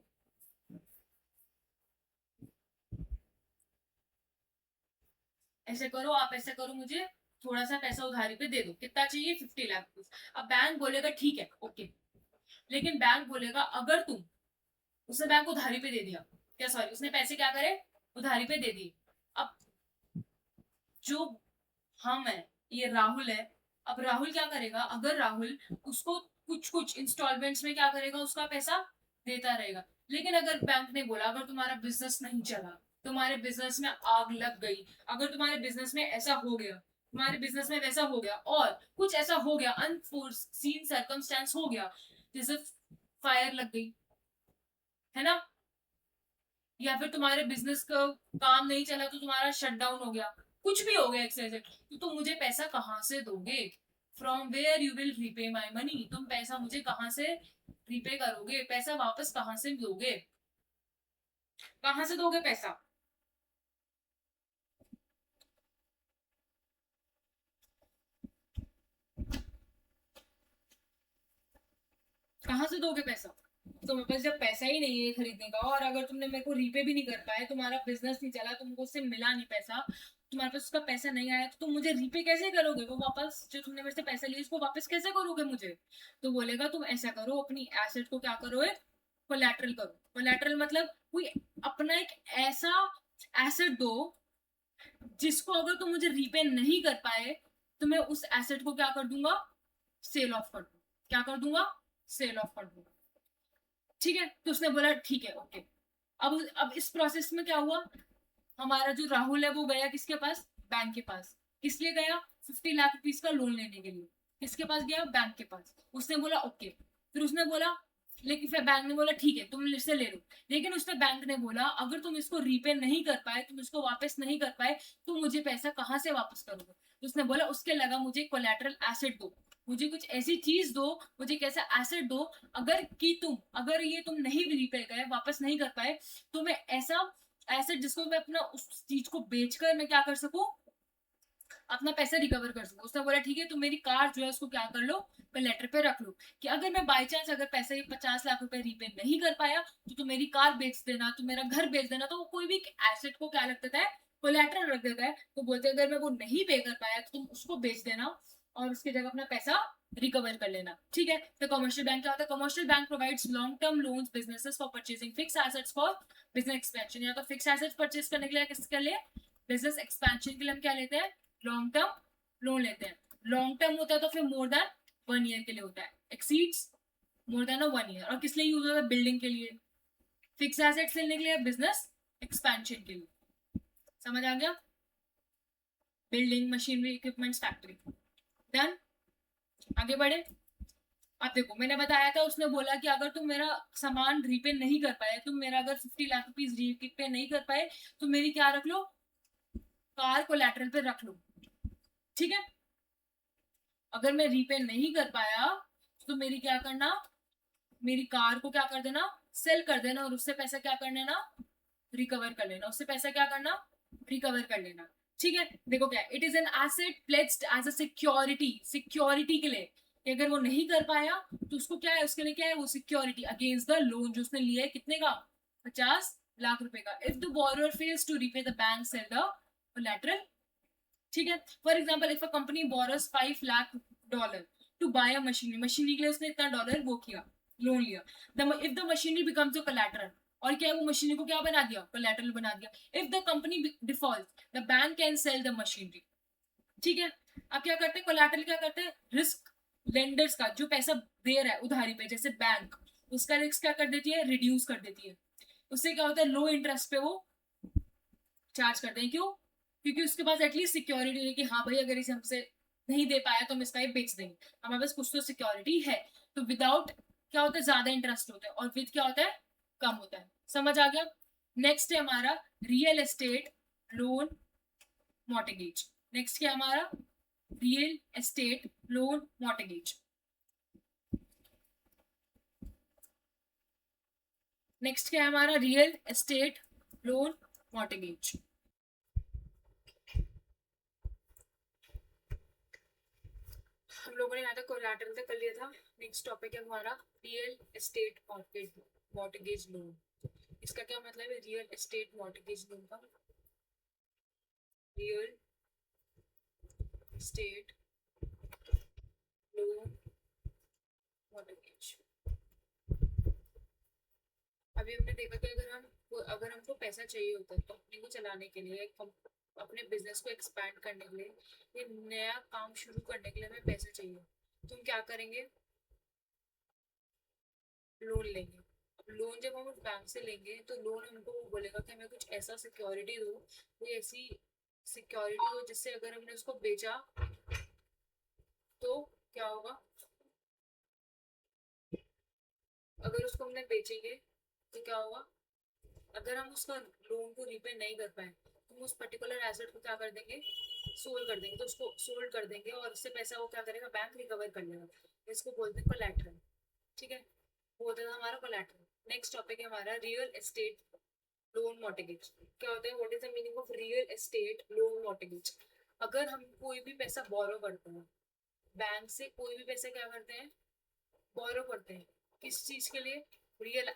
ऐसे करो, आप ऐसे करो, मुझे थोड़ा सा पैसा उधारी पे दे दो, कितना चाहिए, 50 लाख रुपीज। अब बैंक बोलेगा ठीक है, ओके, लेकिन बैंक बोलेगा अगर तुम, उसने बैंक उधारी पे दे दिया, क्या सॉरी उसने पैसे क्या करे, उधारी पे दे दिए। अब जो हम है, ये राहुल है, अब राहुल क्या करेगा, अगर राहुल उसको कुछ कुछ इंस्टॉलमेंट्स में क्या करेगा, उसका पैसा देता रहेगा। लेकिन अगर बैंक ने बोला अगर तुम्हारा बिजनेस नहीं चला, तुम्हारे बिजनेस में आग लग गई, अगर तुम्हारे बिजनेस में ऐसा हो गया, तुम्हारे बिजनेस में वैसा हो गया, और कुछ ऐसा हो गया, अनफोर्सीन सर्कमस्टेंस हो गया, जैसे फायर लग गई, है ना, या फिर तुम्हारे बिजनेस का काम नहीं चला तो तुम्हारा शट डाउन हो गया, कुछ भी हो गया एक्सरसाइज, तो तुम मुझे पैसा कहाँ से दोगे, from where you will repay my money, तुम पैसा मुझे कहाँ से रीपे करोगे, पैसा वापस कहाँ से दोगे, कहाँ से दोगे पैसा। कहाँ से दोगे पैसा, तो मेरे पास जब पैसा ही नहीं है खरीदने का, और अगर तुमने मेरे को रीपे भी नहीं कर पाए, तुम्हारा बिजनेस नहीं चला, तुमको उससे मिला नहीं पैसा, तुम्हारे पास उसका पैसा नहीं आया, तो तुम मुझे रीपे कैसे करोगे, वो वापस जो तुमने मेरे से पैसा लिया उसको वापस कैसे करोगे मुझे। तो बोलेगा तुम ऐसा करो, अपनी एसेट को क्या करो, कोलैटरल करो। कोलैटरल मतलब कोई अपना एक ऐसा एसेट दो जिसको अगर तुम मुझे रीपे नहीं कर पाए, तो मैं उस एसेट को क्या कर दूंगा, सेल ऑफ कर दूंगा, क्या कर दूंगा, सेल ऑफ कर दूंगा। ठीक है, तो उसने बोला ठीक है ओके। अब इस प्रोसेस में क्या हुआ, हमारा जो राहुल है वो गया किसके पास, बैंक के पास। किस लिए गया, 50 लाख रुपीज का लोन लेने के लिए। किसके पास गया, बैंक के पास। उसने बोला ओके, फिर उसने बोला, लेकिन फिर बैंक ने बोला ठीक है तुम इससे ले लो, लेकिन उसने बैंक ने बोला अगर तुम इसको रीपे नहीं कर पाए, तुम इसको वापस नहीं कर पाए, तो मुझे पैसा कहाँ से वापस करोगे। तो उसने बोला उसके लगा मुझे कोलैटरल एसेट दो, मुझे कुछ ऐसी चीज दो, मुझे कैसा एसेट दो, अगर कि तुम, अगर ये तुम नहीं रीपे गए, वापस नहीं कर पाए, तो मैं ऐसा एसेट जिसको मैं अपना उस चीज को बेचकर मैं क्या कर सकूं, अपना पैसा रिकवर कर सकूं। उसने बोला ठीक है तुम मेरी कार जो है उसको क्या कर लो, लेटर पे रख लो, कि अगर मैं बाई चांस अगर पैसे 50 लाख रुपए रीपे नहीं कर पाया, तो तुम मेरी कार बेच देना, तुम मेरा घर बेच देना। तो वो कोई भी एसेट को क्या रख देता है, कोलेटरल रख देता है। तो बोलते अगर मैं वो नहीं पे कर पाया तो तुम उसको बेच देना और उसकी जगह अपना पैसा रिकवर कर लेना। ठीक है, तो कमर्शियल बैंक क्या होता है, commercial bank provides long term loans businesses for purchasing fix assets for business expansion. या तो फिक्स एसेट्स परचेज करने के लिए, किसके लिए, बिजनेस एक्सपेंशन के लिए हम क्या लेते हैं, लॉन्ग टर्म लोन लेते हैं। लॉन्ग टर्म होता है तो फिर मोर देन 1 ईयर के लिए होता है, एक्सीड्स मोर देन 1 ईयर। और किस लिए यूज होता है, बिल्डिंग के लिए, फिक्स एसेट्स लेने के लिए, बिजनेस एक्सपेंशन के लिए। समझ आ गया, building, machinery, equipments, factory. Done, आगे बढ़े। अब देखो मैंने बताया था, उसने बोला कि अगर तुम मेरा सामान रीपे नहीं कर पाए, तुम मेरा अगर 50 लाख रुपीज रीपे नहीं कर पाए, तो मेरी क्या रख लो, कार कोलैटरल पे रख लो। ठीक है, अगर मैं रीपे नहीं कर पाया तो मेरी क्या करना, मेरी कार को क्या कर देना, सेल कर देना, और उससे पैसा क्या कर लेना, रिकवर कर लेना, उससे पैसा क्या करना, रिकवर कर लेना। ठीक है, देखो क्या, it is an asset pledged as a security, security के लिए, कि अगर वो नहीं कर पाया तो उसको क्या है, उसके लिए क्या है, वो सिक्योरिटी अगेंस्ट द लोन जो उसने लिया है, कितने का, 50 लाख रुपए का। If the borrower fails to repay the bank sell the collateral. ठीक है, for example if a company borrows $5 lakh to buy a machinery, machinery के लिए उसने इतना डॉलर वो किया, लोन लिया। If the machinery becomes a collateral, और क्या है, वो मशीनरी को क्या बना दिया, कोलैटरल बना दिया। If the company default the bank can sell the machinery. ठीक है, अब क्या करते हैं, कोलैटरल क्या करते हैं, रिस्क लेंडर्स का जो पैसा दे रहा है उधारी पे, जैसे बैंक, उसका रिस्क क्या कर देती है, रिड्यूस कर देती है। उससे क्या होता है, लो इंटरेस्ट पे वो चार्ज करते हैं। क्यों, क्योंकि उसके पास एटलीस्ट सिक्योरिटी है कि हाँ भाई अगर इसे हमसे नहीं दे पाया तो हम इसका ये बेच देंगे, हमारे पास कुछ तो सिक्योरिटी है। तो विदाउट क्या होता है, ज्यादा इंटरेस्ट होता है, और विद क्या होता है, कम होता है। समझ आ गया। नेक्स्ट है हमारा real estate loan mortgage. Next क्या है हमारा, real estate loan mortgage. Next क्या है हमारा, रियल एस्टेट लोन मॉर्टगेज। हम लोगों ने यहाँ तक कोलैटरल तक कर लिया था। नेक्स्ट टॉपिक है हमारा रियल एस्टेट मॉर्टगेज लोन। इसका क्या मतलब है, रियल एस्टेट मॉर्टगेज लोन का, रियल एस्टेट लोन मॉर्टगेज। अभी हमने देखा कि अगर हमको पैसा चाहिए होता है कंपनी को चलाने के लिए, अपने बिजनेस को एक्सपैंड करने के लिए, ये नया काम शुरू करने के लिए हमें पैसा चाहिए, तो हम क्या करेंगे? लोन लेंगे। अब लोन जब हम बैंक से लेंगे तो लोन हमको वो बोलेगा कि हमें कुछ ऐसा सिक्योरिटी दो, कोई ऐसी सिक्योरिटी दो जिससे अगर हमने उसको बेचा तो क्या होगा? अगर उसको हमने बेचेंगे तो क्या होगा? अगर हम उसका लोन को रीपे नहीं कर पाए तो हम उस पर्टिकुलर एसेट को क्या कर देंगे? सोल्ड कर देंगे। तो उसको सोल्ड कर देंगे और उससे पैसा वो क्या करेगा? बैंक रिकवर कर लेगा। इसको बोलते हैं कोलैटरल। ठीक है, वो होता था हमारा कोलैटरल। नेक्स्ट टॉपिक है हमारा रियल एस्टेट लोन मॉर्टगेज। क्या होता है? What is the meaning of real estate loan mortgage? अगर हम कोई भी पैसा बोरो करते हैं बैंक से, कोई भी पैसे क्या करते हैं? बोरो करते हैं। किस चीज के लिए? रियल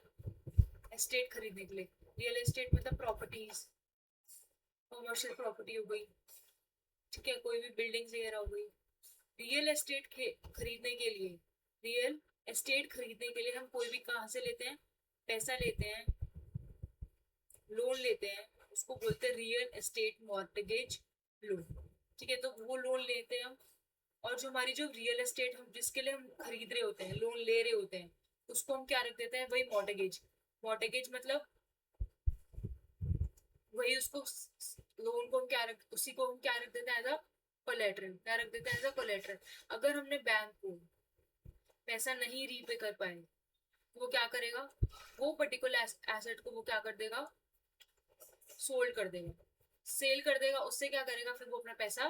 एस्टेट खरीदने के लिए। रियल एस्टेट मतलब प्रॉपर्टीज, कमर्शियल प्रॉपर्टी हो गई, ठीक है, कोई भी बिल्डिंग वगैरह हो गई। रियल एस्टेट खरीदने के लिए, रियल एस्टेट खरीदने के लिए हम कोई भी कहाँ से लेते हैं? पैसा लेते हैं, लोन लेते हैं, उसको बोलते हैं रियल एस्टेट मॉर्टगेज लोन। ठीक है, तो वो लोन लेते हैं हम। और जो हमारी जो रियल एस्टेट हम जिसके लिए हम खरीद रहे होते हैं, लोन ले रहे होते हैं, उसको हम क्या रख देते हैं? वही मॉर्टगेज। मॉर्टगेज मतलब वही उसको, लोन को हम क्या रख, उसी को हम क्या रख देते हैं? As a collateral. क्या रख देते हैं? As a collateral. अगर हमने बैंक को पैसा नहीं रीपे कर पाए तो वो क्या करेगा? वो पर्टिकुलर एसेट को वो क्या कर देगा? सोल्ड कर देगा, सेल कर देगा। उससे क्या करेगा? फिर वो अपना पैसा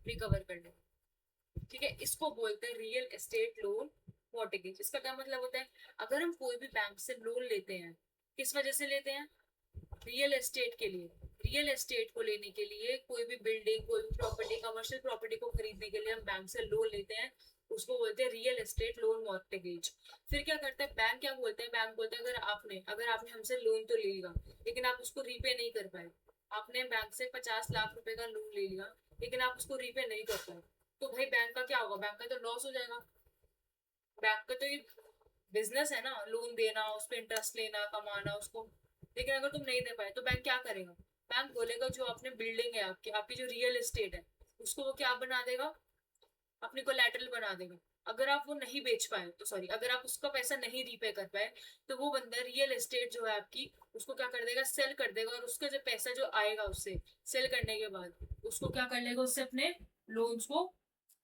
रिकवर कर लेगा। ठीक है, इसको बोलते हैं रियल एस्टेट लोन मॉर्टगेज। इसका क्या मतलब होता है? अगर हम कोई भी बैंक से लोन लेते हैं, किस वजह से लेते हैं? रियल एस्टेट के लिए। रियल एस्टेट को लेने के लिए, कोई भी बिल्डिंग, कोई भी प्रॉपर्टी, कमर्शियल प्रॉपर्टी को खरीदने के लिए हम बैंक से लोन लेते हैं, उसको बोलते हैं रियल एस्टेट लोन मॉर्टगेज। फिर क्या करता है बैंक? क्या बोलते हैं? बैंक बोलते हैं अगर आपने हमसे लोन तो ले लिया लेकिन आप उसको रीपे नहीं कर पाए, आपने बैंक से 50 लाख रुपए का लोन ले लिया लेकिन आप उसको रीपे नहीं कर पाए, तो भाई बैंक का क्या होगा? बैंक का तो लॉस हो जाएगा। बैंक का तो ये बिजनेस है ना, लोन देना, उस पर इंटरेस्ट लेना, कमाना उसको। लेकिन अगर तुम नहीं दे पाए तो बैंक क्या करेगा? बैंक बोलेगा जो आपने बिल्डिंग है, आपकी आपकी जो रियल एस्टेट है, उसको वो क्या बना देगा? अपनी कोलैटरल बना देगा। अगर आप वो नहीं बेच पाए तो, सॉरी, अगर आप उसका पैसा नहीं रीपे कर पाए तो वो बंदा रियल एस्टेट जो है आपकी, उसको क्या कर देगा? सेल कर देगा। और उसका जो पैसा जो आएगा उससे सेल करने के बाद, उसको क्या कर लेगा? उससे अपने लोन्स को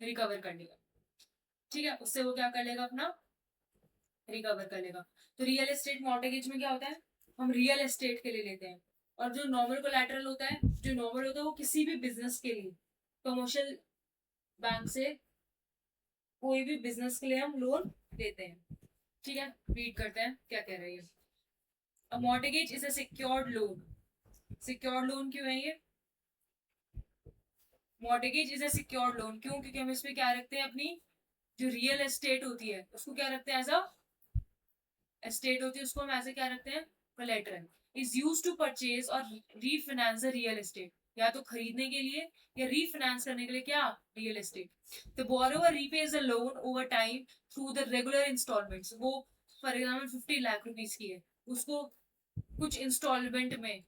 रिकवर कर लेगा। ठीक है, उससे वो क्या कर लेगा? अपना रिकवर कर लेगा। तो रियल एस्टेट मॉर्टगेज में क्या होता है? हम रियल एस्टेट के लिए लेते हैं। और जो नॉर्मल कोलैटरल होता है, जो नॉर्मल होता है वो किसी भी बिजनेस के लिए, कमर्शियल बैंक से कोई भी बिजनेस के लिए हम लोन लेते हैं। ठीक है, रीड करते हैं क्या कह रही है। A mortgage is a secured loan. Secured loan क्यों है ये? Mortgage is a secured loan क्यों? क्योंकि हम इसमें क्या रखते हैं? अपनी जो रियल एस्टेट होती है उसको क्या रखते हैं? एज अ एस्टेट होती है उसको हम ऐसे क्या रखते हैं? Collateral. Is use to purchase और रीफाइनेंस द रियल एस्टेट। या तो खरीदने के लिए या रीफाइनेंस करने के लिए क्या? Real estate. The borrower repays the loan over time through the regular installments. वो फॉर एग्जाम्पल 50 लाख रुपीज की है, उसको कुछ इंस्टॉलमेंट में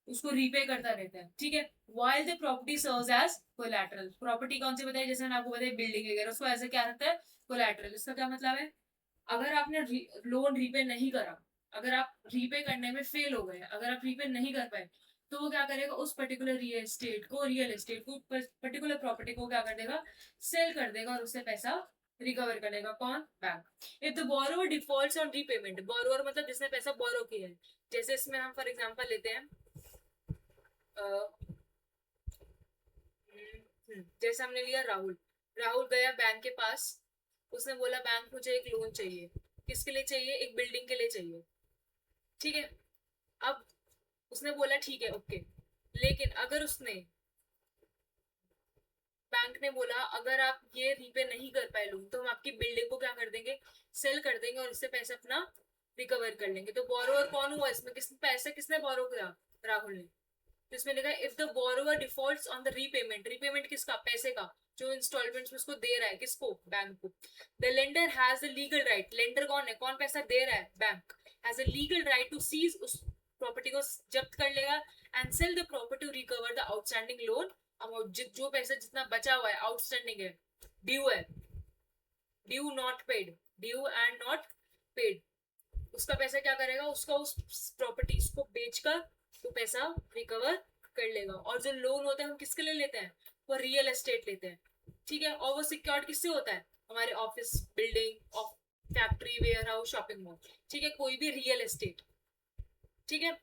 उसको रीपे करता रहता है। ठीक है, while the property serves as collateral. Property कौन सी बताई? जैसे मैंने आपको बताया बिल्डिंग वगैरह, उसको ऐसे क्या रखता है? कोलैटरल। इसका क्या मतलब है? अगर आपने लोन रीपे नहीं करा, अगर आप रीपे करने में फेल हो गए, अगर आप रीपे नहीं कर पाए, तो वो क्या करेगा? उस पर्टिकुलर रियल एस्टेट को पर्टिकुलर प्रॉपर्टी को क्या कर देगा? सेल कर देगा और उससे पैसा रिकवर करेगा। कौन? Bank. If the borrower defaults on repayment. Borrower मतलब जिसने पैसा बोरो किया है। जैसे इसमें हम फॉर एग्जांपल लेते हैं, जैसे हमने लिया राहुल। राहुल गया बैंक के पास, उसने बोला बैंक मुझे एक लोन चाहिए। किसके लिए चाहिए? एक बिल्डिंग के लिए चाहिए। ठीक है, अब उसने बोला ठीक है, ओके। लेकिन अगर उसने, बैंक ने बोला अगर आप ये रीपे नहीं कर पाए लोन तो हम आपकी बिल्डिंग को क्या कर देंगे? सेल कर देंगे और इससे पैसा अपना रिकवर कर लेंगे। तो बोरोवर कौन हुआ इसमें? पैसा किसने बोरो किया? राहुल ने। तो इसमें लिखा है if the borrower defaults on the repayment, repayment किसका, पैसे का, जो इंस्टॉलमेंट्स में उसको दे रहा है, किसको, बैंक को, the lender has the legal right, lender कौन है, कौन पैसा दे रहा है, bank, has a legal right to seize, उस प्रॉपर्टी को जब्त कर लेगा, and sell the property to recover the outstanding loan amount, जो पैसा जितना बचा हुआ है, आउटस्टैंडिंग है, ड्यू है, due not paid, due and not paid, उसका पैसा क्या करेगा, उसका उस प्रॉपर्टी को बेचकर वो पैसा रिकवर कर लेगा। और जो लोन होता है हम किसके लिए लेते हैं, वो रियल एस्टेट लेते हैं, ठीक है, और वो सिक्योर्ड किससे होता है, हमारे office building, of factory, warehouse, shopping mall, ठीक है, कोई भी रियल एस्टेट, ठीक है।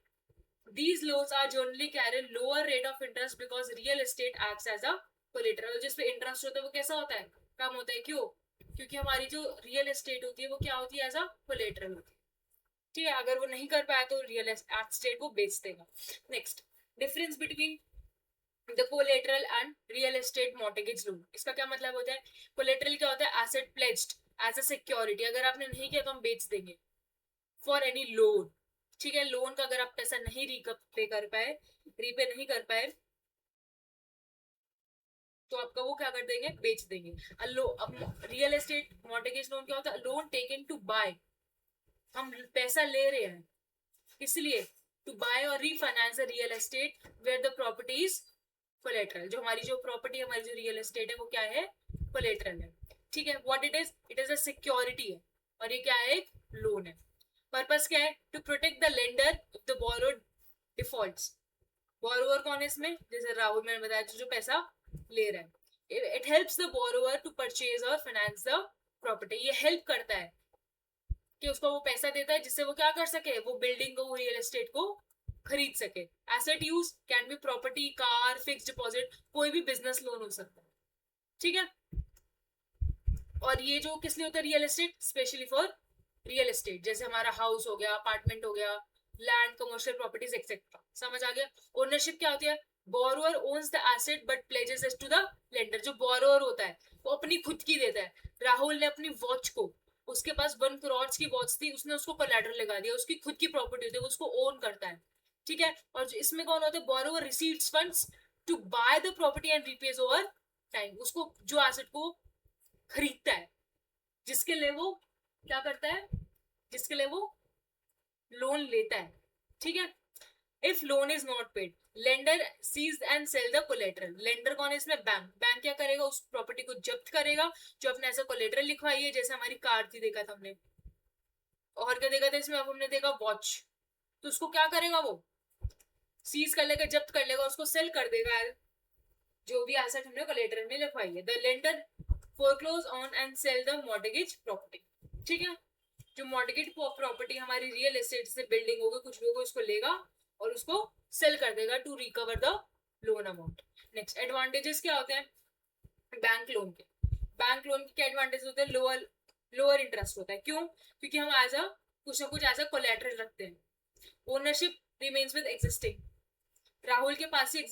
These loans are generally carry lower rate of interest because real estate acts as a collateral, जिसपे इंटरेस्ट होता है वो कैसा होता है, कम होता है, क्यों, क्योंकि हमारी जो रियल एस्टेट होती है वो क्या होती है, एज अ कोलेटरल होती है, ठीक है, अगर वो नहीं कर पाया तो रियल एस्टेट को बेच देगा। Next, difference between the collateral and real estate mortgage loan, इसका क्या मतलब होता है, कोलेटरल क्या होता है, asset pledged as a security, अगर आपने नहीं किया तो हम बेच देंगे, फॉर एनी लोन, ठीक है, लोन का अगर आप पैसा नहीं रीपे कर पाए, रीपे नहीं कर पाए, तो आपका वो क्या कर देंगे, बेच देंगे। रियल एस्टेट मॉर्गेज लोन क्या होता है, लोन टेकन टू बाय, हम पैसा ले रहे हैं इसलिए, टू बाय और refinance the real estate where the property is collateral, जो हमारी जो प्रॉपर्टी, हमारी जो रियल एस्टेट है वो क्या है, कोलेटरल है, ठीक है, what it is a security है, और ये क्या है, एक लोन है। पर्पस क्या है, to protect the lender if the borrowed defaults, borrower कौन है इसमें, जैसे राहुल मैंने बताया जो पैसा ले रहा है, it helps the borrower to purchase और फाइनेंस द प्रॉपर्टी, ये हेल्प करता है कि उसको वो पैसा देता है जिससे वो क्या कर सके, वो बिल्डिंग को, वो रियल एस्टेट को खरीद सके। Asset use can be property, car, fix deposit, कोई भी बिजनेस लोन हो सकता है, ठीक है, और ये जो किस लिए होता है, real estate, specially for real estate, जैसे हमारा हाउस हो गया, अपार्टमेंट हो गया, लैंड, कमर्शियल प्रॉपर्टीज एक्सेट्रा, समझ आ गया। ओनरशिप क्या होती है, borrower owns the asset but pledges it to the lender, जो बोरोअर होता है वो अपनी खुद की देता है, राहुल ने अपनी वॉच को, उसके पास 1 करोड़ की वॉच थी, उसने उसको कोलैटरल लगा दिया, उसकी खुद की प्रॉपर्टी होती है, वो उसको ओन करता है, ठीक है, और इसमें कौन होता है, borrower receives funds to buy the property and repays over time, उसको जो एसेट को खरीदता है, जिसके लिए वो क्या करता है, जिसके लिए वो लोन लेता है, ठीक है। If loan is not paid, lender seize and sell the collateral, lender कौन है इसमें, बैंक, बैंक क्या करेगा, उस प्रॉपर्टी को जब्त करेगा जो अपने ऐसा कोलेटरल लिखवाई है, जैसे हमारी कार थी, देखा था हमने, और क्या देखा था इसमें, अब हमने देखा वॉच, तो उसको क्या करेगा, वो सीज कर लेगा, जब्त कर लेगा, उसको सेल कर देगा, जो भी एसेट हमने कोलेटरल में लिखवाई है। The lender foreclose on and sell the mortgage property, ठीक है, जो मॉर्गेज प्रॉपर्टी हमारी रियल एस्टेट से बिल्डिंग होगी, कुछ भी होगा, उसको लेगा और उसको सेल कर देगा to recover the loan amount. Next, advantages क्या होते हैं बैंक लोन के, बैंक लोन के क्या एडवांटेज होते हैं, लोअर इंटरेस्ट होता है, क्यों, क्योंकि हम एज अ कुछ ना कुछ एज अ कोलैटरल रखते हैं, ownership remains with existing, Rahul के पास ही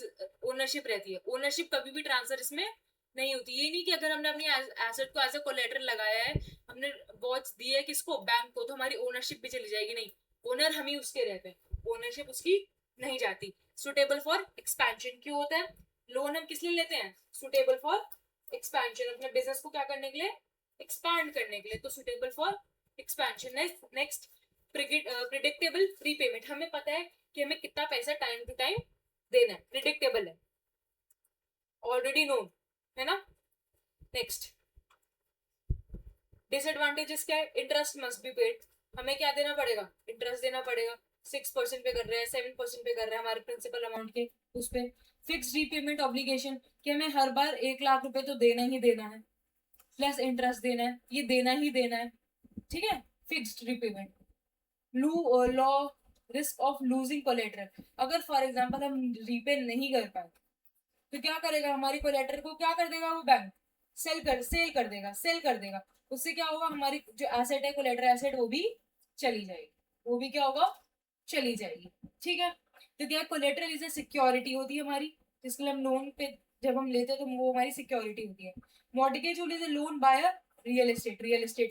ओनरशिप रहती है, ओनरशिप कभी भी ट्रांसफर इसमें नहीं होती, ये नहीं कि अगर हमने अपनी एसेट को एज अ कोलेटरल लगाया है, हमने वॉच दी है किसको, बैंक को, तो हमारी ओनरशिप भी चली जाएगी, नहीं, ओनर हम ही उसके रहते हैं, ओनरशिप उसकी नहीं जाती। सुटेबल फॉर एक्सपेंशन, क्यों होता है, लोन हम किस लिए लेते हैं, सुटेबल फॉर एक्सपेंशन, अपने बिजनेस को क्या करने के लिए, एक्सपैंड करने के लिए, तो suitable for expansion. Next, predictable repayment, हमें पता है कि हमें कितना पैसा टाइम टू टाइम देना है, प्रिडिक्टेबल है, ऑलरेडी नोन है ना। नेक्स्ट, डिसएडवांटेजेस क्या है, इंटरेस्ट मस्ट बी पेड, हमें क्या देना पड़ेगा, इंटरेस्ट देना पड़ेगा, 6% पे कर रहे हैं, 7% पे कर रहे हैं हमारे प्रिंसिपल अमाउंट के उस पे। फिक्स रीपेमेंट ऑब्लिगेशन, कि हमें हर बार 1 लाख रुपए तो देना ही देना है, प्लस इंटरेस्ट देना है, ये देना ही देना है, ठीक है, fixed repayment. Law risk of losing collateral, अगर फॉर एग्जांपल हम रीपे नहीं कर पाए तो क्या करेगा, हमारी कोलेटरल को क्या कर देगा, वो बैंक सेल कर देगा, उससे क्या होगा, हमारी जो एसेट है कोलेटरल एसेट वो भी चली जाएगी, वो भी क्या होगा, चली जाएगी, ठीक है। तो क्या कोलेटरल इज अ सिक्योरिटी होती है हमारी, जिसके लिए हम लोन पे जब हम लेते हैं तो वो हमारी सिक्योरिटी होती है। Mortgage is a loan by a real estate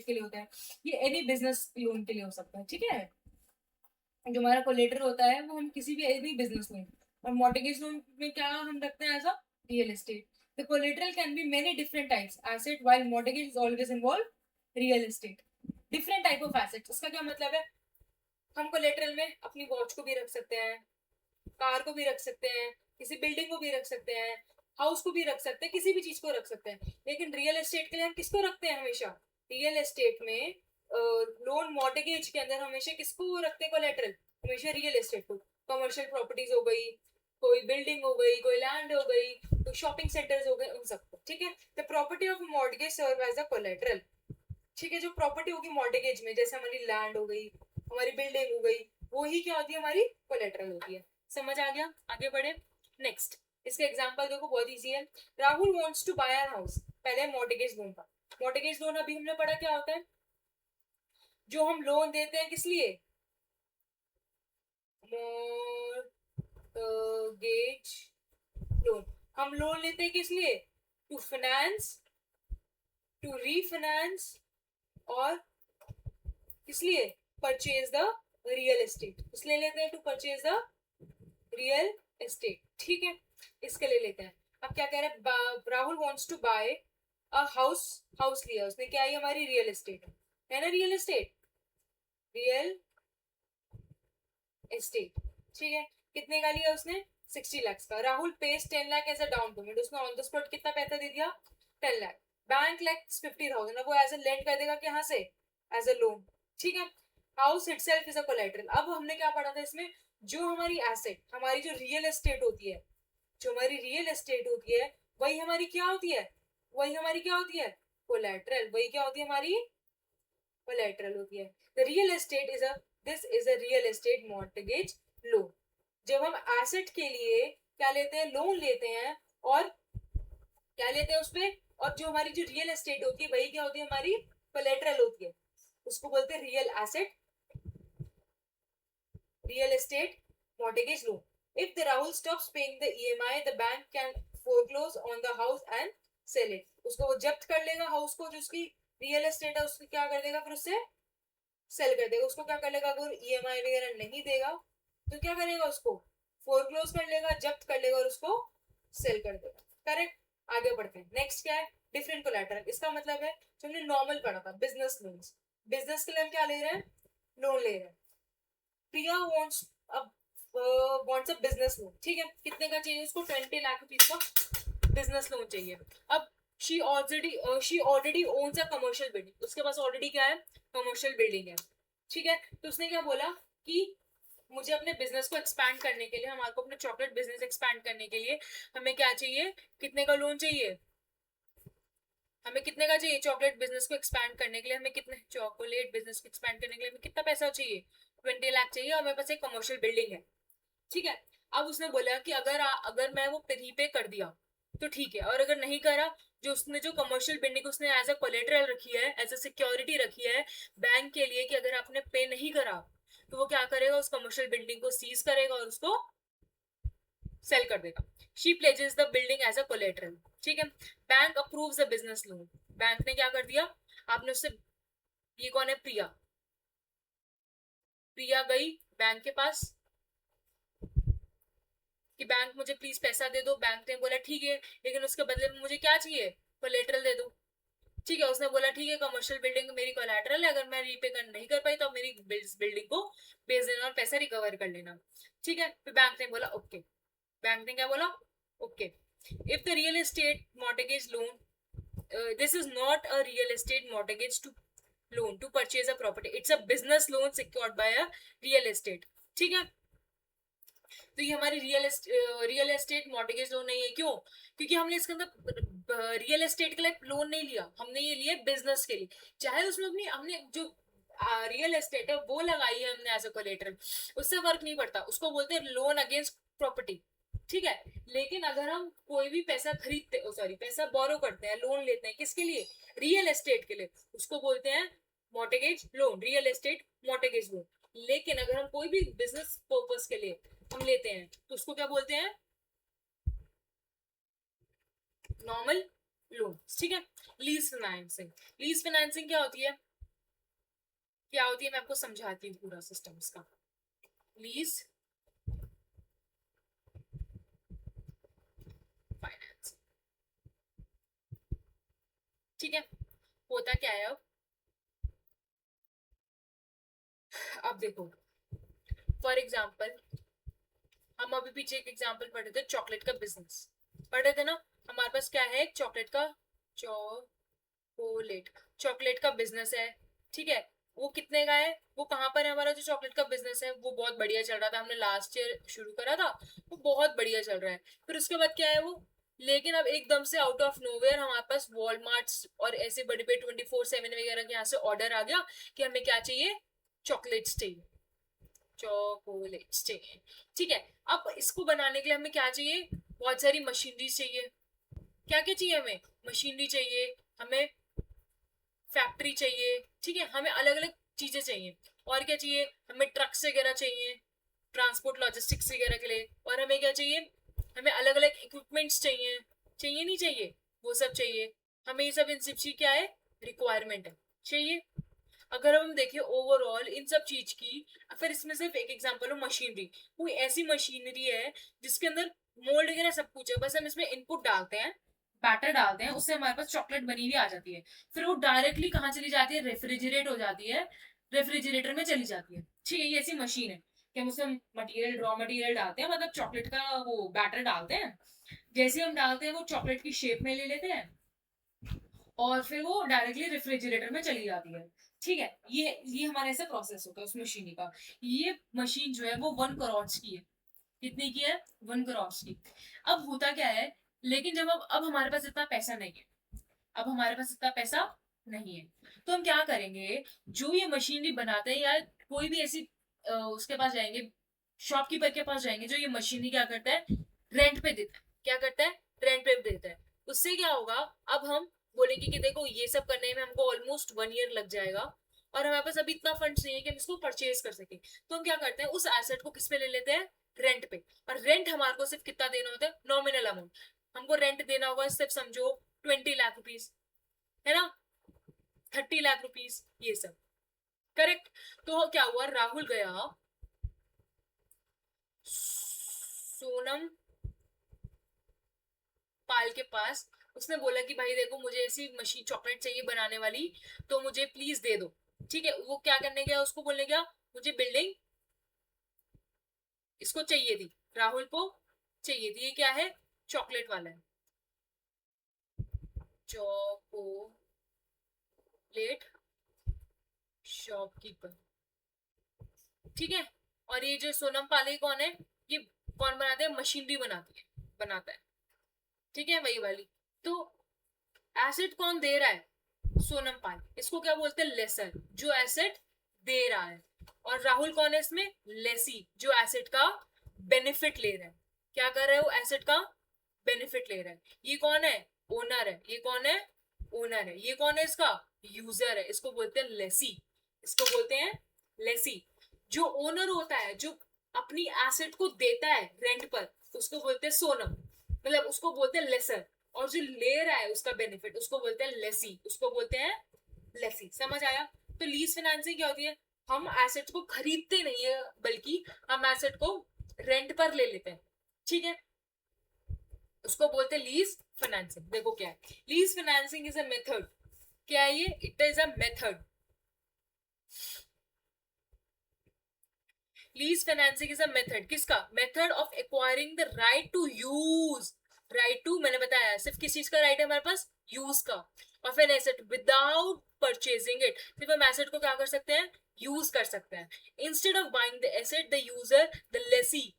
के लिए होता है, ये एनी बिजनेस लोन के लिए हो सकता है, ठीक है, जो हमारा कोलेटरल होता है वो हम किसी भी एनी बिजनेस लोन, और मॉर्गेज लोन में क्या हम रखते हैं as a real estate. The collateral can be many different types asset while mortgage is always involve real estate. Different type of assets. इसका क्या मतलब है? हम कोलेटरल में अपनी वॉच को भी रख सकते हैं, कार को भी रख सकते हैं, किसी बिल्डिंग को भी रख सकते हैं, हाउस को भी रख सकते हैं, किसी भी चीज को रख सकते हैं. लेकिन रियल एस्टेट के लिए हम किसको रखते हैं? हमेशा रियल एस्टेट में लोन मॉर्गेज के अंदर हमेशा किसको रखते हैं कोलेटरल? हमेशा रियल एस्टेट को. कमर्शियल प्रॉपर्टीज हो गई, कोई बिल्डिंग हो गई, कोई लैंड हो गई, कोई शॉपिंग सेंटर्स हो गए, उन सबको. ठीक है. The property of mortgage serve as a collateral. ठीक है. जो प्रॉपर्टी होगी मॉर्गेज में, जैसे हमारी लैंड हो गई, हमारी बिल्डिंग हो गई, वो ही क्या होती है? हमारी कोलेटरल होती है. समझ आ गया? आगे बढ़े. नेक्स्ट इसका एग्जांपल देखो, बहुत इजी है. Rahul wants to buy an house. पहले मॉर्गेज लोन का. मॉर्गेज लोन अभी हमने पढ़ा क्या होता है? जो हम लोन देते हैं किस लिए? Mortgage loan. हम लोन लेते हैं किस लिए? टू फाइनेंस, टू रीफाइनेंस, और किस लिए? Purchase the real estate. इसलिए लेते हैं to purchase the real estate. ठीक है. इसके लिए लेते हैं. अब क्या कह रहे हैं? Rahul wants to buy a house. House लिया उसने, क्या है? हमारी रियल एस्टेट है ना. Real estate, real estate. ठीक है. कितने का लिया उसने? 60 लाख का. Rahul pays 10 lakh as a down payment. उसने ऑन द स्पॉट कितना पैसा दे दिया? 10 लाख. बैंक लैक्स 50,000. अब वो एज अ लेंड कर देगा कहाँ से? As a loan. ठीक है. House itself is a collateral. अब हमने क्या पढ़ा था इसमें? जो हमारी एसेट, हमारी जो रियल एस्टेट होती है, जो हमारी रियल एस्टेट होती है, वही हमारी क्या होती है? वही हमारी क्या होती है? कोलेटरल. वही क्या होती है? हमारी कोलेटरल होती है. The real estate is a this is a real estate mortgage loan. जब हम एसेट के लिए क्या लेते हैं? लोन लेते हैं. और क्या लेते हैं उसपे? और जो हमारी जो रियल एस्टेट होती है वही क्या होती है? हमारी कोलेटरल होती है. उसको बोलते हैं real asset, real estate mortgage loan. If the Rahul stops paying the EMI, the bank can foreclose on the house and sell it. उसको वो जब्त कर लेगा हाउस को, जो उसकी रियल एस्टेट है उसको क्या कर देगा? फिर उससे सेल कर देगा. उसको क्या कर लेगा? अगर EMI वगैरह नहीं देगा तो क्या करेगा? उसको फोरक्लोज कर लेगा, जब्त कर लेगा और उसको सेल कर देगा. करेक्ट. आगे बढ़ते हैं. नेक्स्ट क्या है? Different collateral. इसका मतलब है जो हमने नॉर्मल पढ़ा था, बिजनेस लोन्स. बिजनेस के लिए हम क्या ले रहे हैं? लोन ले रहे हैं. प्रिया wants a बिजनेस लोन. ठीक है. कितने का चाहिए उसको? 20 लाख रुपीज का बिजनेस लोन चाहिए. अब she already owns a commercial building. उसके पास ऑलरेडी क्या है? कमर्शियल बिल्डिंग है. ठीक है. तो उसने क्या बोला कि मुझे अपने बिजनेस को एक्सपैंड करने के लिए, हमारे को अपने चॉकलेट बिजनेस एक्सपैंड करने के लिए हमें क्या चाहिए? कितने का लोन चाहिए? हमें कितने का चाहिए? चॉकलेट बिजनेस को एक्सपैंड करने के लिए हमें कितने, चॉकलेट बिजनेस को एक्सपैंड करने के लिए हमें कितना पैसा चाहिए? 20 लाख चाहिए. और मेरे पास एक कमर्शियल बिल्डिंग है. ठीक है. अब उसने बोला कि अगर मैं वो रीपे कर दिया तो ठीक है, और अगर नहीं करा, जो उसने जो कमर्शियल बिल्डिंग उसने एज अ कोलेटरल रखी है, एज अ सिक्योरिटी रखी है बैंक के लिए, कि अगर आपने पे नहीं करा तो वो क्या करेगा? उस कमर्शियल बिल्डिंग को सीज करेगा और उसको सेल कर देगा. She pledges the building as a collateral. ठीक है. Bank approves the business loan. Bank ने क्या कर दिया? आपने उससे, ये कौन है? प्रिया. प्रिया गई बैंक के पास कि बैंक मुझे प्लीज पैसा दे दो. बैंक ने बोला ठीक है, लेकिन उसके बदले में मुझे क्या चाहिए? कोलेटरल दे दो. ठीक है. उसने बोला ठीक है, कमर्शियल बिल्डिंग मेरी कोलेटरल है, अगर मैं रीपे कर नहीं कर पाई तो मेरी बिल्डिंग को बेच देना और पैसा रिकवर कर लेना. ठीक है. फिर बैंक ने बोला ओके. बैंक ने क्या बोला? Okay. If the real estate mortgage loan, this is not a real estate mortgage to loan to purchase a property, it's a business loan secured by a real estate. ठीक है. तो ये हमारी real estate mortgage loan नहीं है. क्यों? क्योंकि हमने इसके अंदर रियल एस्टेट के लिए लोन नहीं लिया, हमने ये लिया बिजनेस के लिए. चाहे उसमें अपनी हमने जो रियल एस्टेट है वो लगाई है हमने एज अ कोलेटरल, उससे फर्क नहीं पड़ता. उसको बोलते हैं लोन अगेंस्ट प्रॉपर्टी. ठीक है. लेकिन अगर हम कोई भी पैसा खरीदते, सॉरी पैसा बोरो करते हैं, लोन लेते हैं, किसके लिए? रियल एस्टेट के लिए, उसको बोलते हैं mortgage loan, real estate mortgage loan. लेकिन अगर हम कोई भी बिजनेस पर्पस के लिए हम लेते हैं तो उसको क्या बोलते हैं? Normal loan. ठीक है. Lease financing. लीज फाइनेंसिंग क्या होती है? क्या होती है मैं आपको समझाती हूँ पूरा सिस्टम इसका. लीज ठीक है, होता क्या है अब देखो, फॉर एग्जाम्पल हम अभी पीछे एक एग्जाम्पल पढ़े थे, चॉकलेट का बिजनेस पढ़े थे ना। हमारे पास क्या है, एक चॉकलेट का, चॉकलेट, चॉकलेट का बिजनेस है, ठीक है। वो कितने का है, वो कहाँ पर है हमारा जो चॉकलेट का बिजनेस है, वो बहुत बढ़िया चल रहा था, हमने लास्ट ईयर शुरू करा था, वो बहुत बढ़िया चल रहा है। फिर उसके बाद क्या है वो, लेकिन अब एकदम से आउट ऑफ नोवेयर हमारे पास वॉलमार्ट और ऐसे बड़े बड़े 24/7 वगैरह के यहाँ से ऑर्डर आ गया कि हमें क्या चाहिए, चॉकलेट्स चाहिए, चॉकलेट्स चाहिए, ठीक है। अब इसको बनाने के लिए हमें क्या चाहिए, बहुत सारी मशीनरी चाहिए। क्या क्या चाहिए हमें, मशीनरी चाहिए, हमें फैक्ट्री चाहिए, ठीक है, हमें अलग अलग चीजें चाहिए। और क्या चाहिए, हमें ट्रक्स वगैरह चाहिए, ट्रांसपोर्ट लॉजिस्टिक्स वगैरह के लिए। और हमें क्या चाहिए, हमें अलग अलग इक्विपमेंट्स चाहिए, चाहिए नहीं चाहिए, वो सब चाहिए। हमें ये सब इन सब की क्या है, रिक्वायरमेंट है, चाहिए। अगर हम देखें ओवरऑल इन सब चीज की, फिर इसमें सिर्फ एक एग्जांपल हो मशीनरी, कोई ऐसी मशीनरी है जिसके अंदर मोल्ड वगैरह सब कुछ है, बस हम इसमें इनपुट डालते हैं, बैटर डालते हैं, उससे हमारे पास चॉकलेट बनी हुई आ जाती है। फिर वो डायरेक्टली कहाँ चली जाती है, रेफ्रिजरेट हो जाती है, रेफ्रिजरेटर में चली जाती है, ठीक है। ये ऐसी मशीन है कि हम उसमें मटेरियल, रॉ मटेरियल डालते हैं, मतलब चॉकलेट का वो बैटर डालते हैं, जैसे हम डालते हैं वो चॉकलेट की शेप में ले लेते हैं, और फिर वो डायरेक्टली रेफ्रिजरेटर में चली जाती है, ठीक है। ये हमारा ऐसा प्रोसेस होता है उस मशीन का। ये मशीन जो है वो 1 करोड़ की है, कितने की है, 1 करोड़ की। अब होता क्या है, लेकिन जब अब हमारे पास इतना पैसा नहीं है, अब हमारे पास इतना पैसा नहीं है, तो हम क्या करेंगे, जो ये मशीनरी बनाते हैं या कोई भी ऐसी उसके पास जाएंगे, शॉपकीपर के पास जाएंगे जो ये मशीनरी क्या करता है, रेंट पे देता है, क्या करता है, रेंट पे देता है। उससे क्या होगा, अब हम बोलेंगे कि देखो ये सब करने में हमको ऑलमोस्ट 1 ईयर लग जाएगा, और हमारे पास अभी इतना फंड्स नहीं है कि हम इसको परचेज कर सके। तो हम क्या करते हैं, उस एसेट को किस पे ले लेते हैं, रेंट पे। और रेंट हमारे को सिर्फ कितना देना होता है, नॉमिनल अमाउंट। हमको रेंट देना होगा सिर्फ समझो 20 लाख रुपीज, है ना, 30 लाख रुपीज, ये सब, करेक्ट। तो क्या हुआ, राहुल गया सोनम पाल के पास, उसने बोला कि भाई देखो मुझे ऐसी मशीन चॉकलेट चाहिए बनाने वाली, तो मुझे प्लीज दे दो, ठीक है। वो क्या करने गया, उसको बोलने गया मुझे बिल्डिंग इसको चाहिए थी, राहुल को चाहिए थी, ये क्या है, चॉकलेट वाला है, चॉकोलेट शॉपकीपर, ठीक है। और ये जो सोनम पाले कौन है, ये कौन बनाते हैं, मशीनरी बनाती है, बनाता है, ठीक है, वही वाली। तो एसेट कौन दे रहा है, सोनम पाल, इसको क्या बोलते हैं, लेसर, जो एसेट दे रहा है। और राहुल कौन है इसमें, लेसी, जो एसेट का बेनिफिट ले रहा है। क्या कर रहा है वो, एसेट का बेनिफिट ले रहा है। ये कौन है, ओनर है, ये कौन है, ओनर है। ये कौन है इसका, यूजर है, इसको बोलते हैं लेसी, इसको बोलते हैं लेसी। जो ओनर होता है, जो अपनी एसेट को देता है रेंट पर, उसको बोलते हैं सोनम, मतलब उसको बोलते हैं लेसर। और जो ले रहा है उसका बेनिफिट, उसको बोलते हैं लेसी, उसको बोलते हैं लेसी। समझ आया। तो लीज फाइनेंसिंग क्या होती है, हम एसेट को खरीदते नहीं है, बल्कि हम एसेट को रेंट पर ले लेते हैं, ठीक है, उसको बोलते हैं लीज फाइनेंसिंग। देखो क्या है, lease financing is a method, क्या है ये, it is a method, lease financing is a method, किसका, method of acquiring the right to use, right to, मैंने बताया सिर्फ किस चीज का राइट है हमारे पास, यूज का, of an asset without purchasing it, सिर्फ हम एसेट को क्या कर सकते हैं, यूज कर सकते हैं। Instead of buying the asset, the user, the lessee,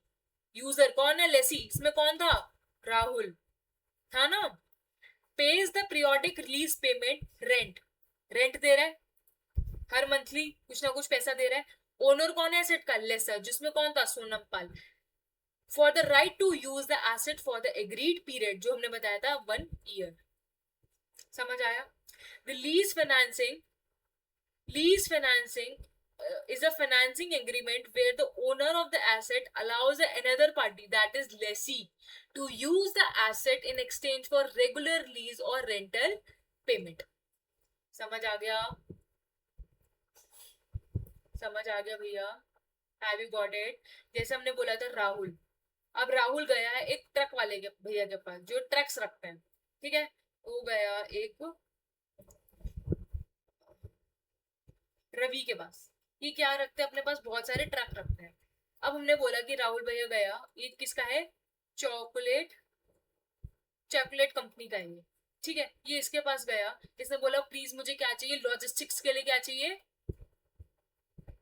user कौन है, लेसी, इसमें कौन था, राहुल था ना, pays the periodic release payment, rent, rent दे रहा है, हर मंथली कुछ ना कुछ पैसा दे रहा है। ओनर कौन है एसेट का, लेसर, जिसमें कौन था, Sonam Pal, for the right to use the asset for the agreed period, जो हमने बताया था 1 ईयर। समझ आया। The lease financing is a financing agreement where the owner of the asset allows another party, that is lessee, to use the asset in exchange for regular lease or rental payment. समझ आ गया, समझ आ गया भैया, have you got it. जैसे हमने बोला था राहुल, अब राहुल गया है एक ट्रक वाले के भैया के पास जो ट्रक्स रखते हैं, ठीक है, वो गया एक रवि के पास। ये क्या रखते हैं अपने पास, बहुत सारे ट्रक रखते हैं। अब हमने बोला कि राहुल भैया गया, ये किसका है, चॉकलेट चॉकलेट कंपनी का है ये, ठीक है। ये इसके पास गया, इसने बोला प्लीज मुझे क्या चाहिए, लॉजिस्टिक्स के लिए क्या चाहिए,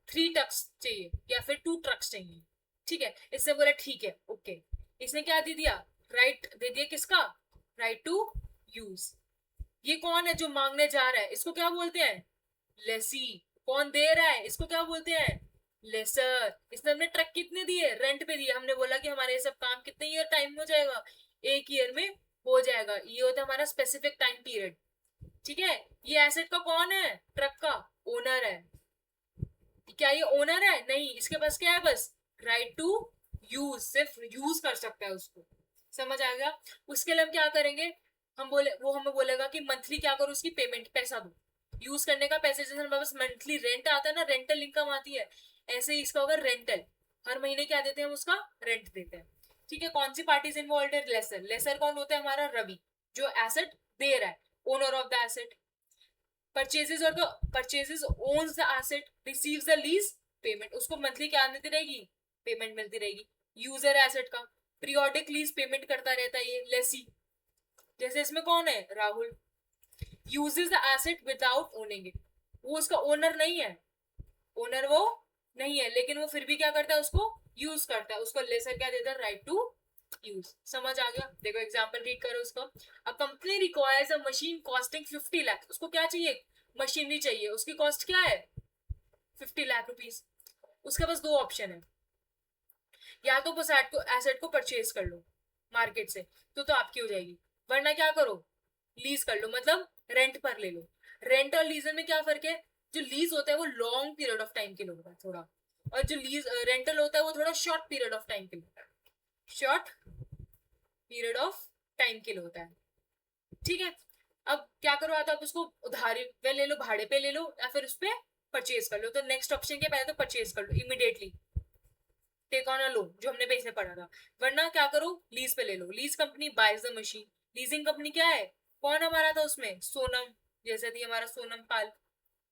3 ट्रक्स चाहिए या फिर 2 ट्रक्स चाहिए, ठीक है। इसने बोला ठीक है ओके। इसने क्या दे दिया, राइट दे दिया, किसका, राइट टू यूज। ये कौन है जो मांगने जा रहा है, इसको क्या बोलते हैं, लेसी। कौन दे रहा है, इसको क्या बोलते हैं, लेसर। इसने हमने ट्रक कितने दिए, रेंट पे दिए। हमने बोला कि हमारे ये सब काम कितने ईयर टाइम हो जाएगा, 1 ईयर में हो जाएगा। ये होता है हमारा स्पेसिफिक टाइम पीरियड, ठीक है। ये एसेट का कौन है, ट्रक का ओनर है। क्या ये ओनर है, नहीं, इसके पास क्या है, बस राइट टू यूज, सिर्फ यूज कर सकता है उसको। समझ आ गया। उसके लिए हम क्या करेंगे, हम बोले, वो हमें बोलेगा कि मंथली क्या करो, उसकी पेमेंट, पैसा दो, यूज करने का पैसे। जैसे हमारे पास मंथली रेंट आता है ना, रेंटल इनकम आती है, ऐसे ही इसका होगा रेंटल। हर महीने क्या देते हैं, हम उसका रेंट देते हैं, ठीक है। कौन सी पार्टीज इन्वॉल्व है, लेसर। लेसर कौन होता है, हमारा रवि, जो एसेट दे रहा है, owner of the asset. Purchases और the purchases owns the asset, receives the lease payment, उसको मंथली क्या मिलती रहेगी, पेमेंट मिलती रहेगी। यूजर एसेट का पीरियोडिक लीज पेमेंट करता रहता है ये लेसी। जैसे इसमें कौन है, Rahul, uses the asset without owning it, वो उसका ओनर नहीं है, ओनर वो नहीं है, लेकिन वो फिर भी क्या करता है, उसको यूज करता है। उसको लेसर क्या देता है, राइट टू यूज। समझ आ गया। देखो एग्जांपल रीड करो उसको। अ कंपनी रिक्वायर्स अ मशीन कॉस्टिंग 50 लाख, उसको क्या चाहिए, मशीनरी चाहिए, उसकी कॉस्ट क्या है, 50 लाख रुपीज। उसके पास 2 ऑप्शन है, या तो उस एसेट को परचेज कर लो मार्केट से, तो आपकी हो जाएगी, वरना क्या करो, लीज कर लो, मतलब रेंट पर ले लो। रेंट और लीज में क्या फर्क है, जो लीज होता है वो लॉन्ग पीरियड ऑफ टाइम के लिए होता है थोड़ा, और जो लीज रेंटल होता है वो थोड़ा शॉर्ट पीरियड ऑफ टाइम के लिए होता है, शॉर्ट पीरियड ऑफ टाइम के लिए होता है, ठीक है। अब क्या करो, आता आप उसको उधारी पे ले लो, भाड़े पे ले लो, या फिर उस पर परचेज कर लो। तो नेक्स्ट ऑप्शन के, पहले तो परचेज कर लो immediately, take on a loan, जो हमने पहले पढ़ा था। वरना क्या करो, लीज पे ले लो। Lease company buys the machine. Leasing company क्या है, कौन हमारा था उसमें, सोनम, जैसे थी हमारा सोनम पाल।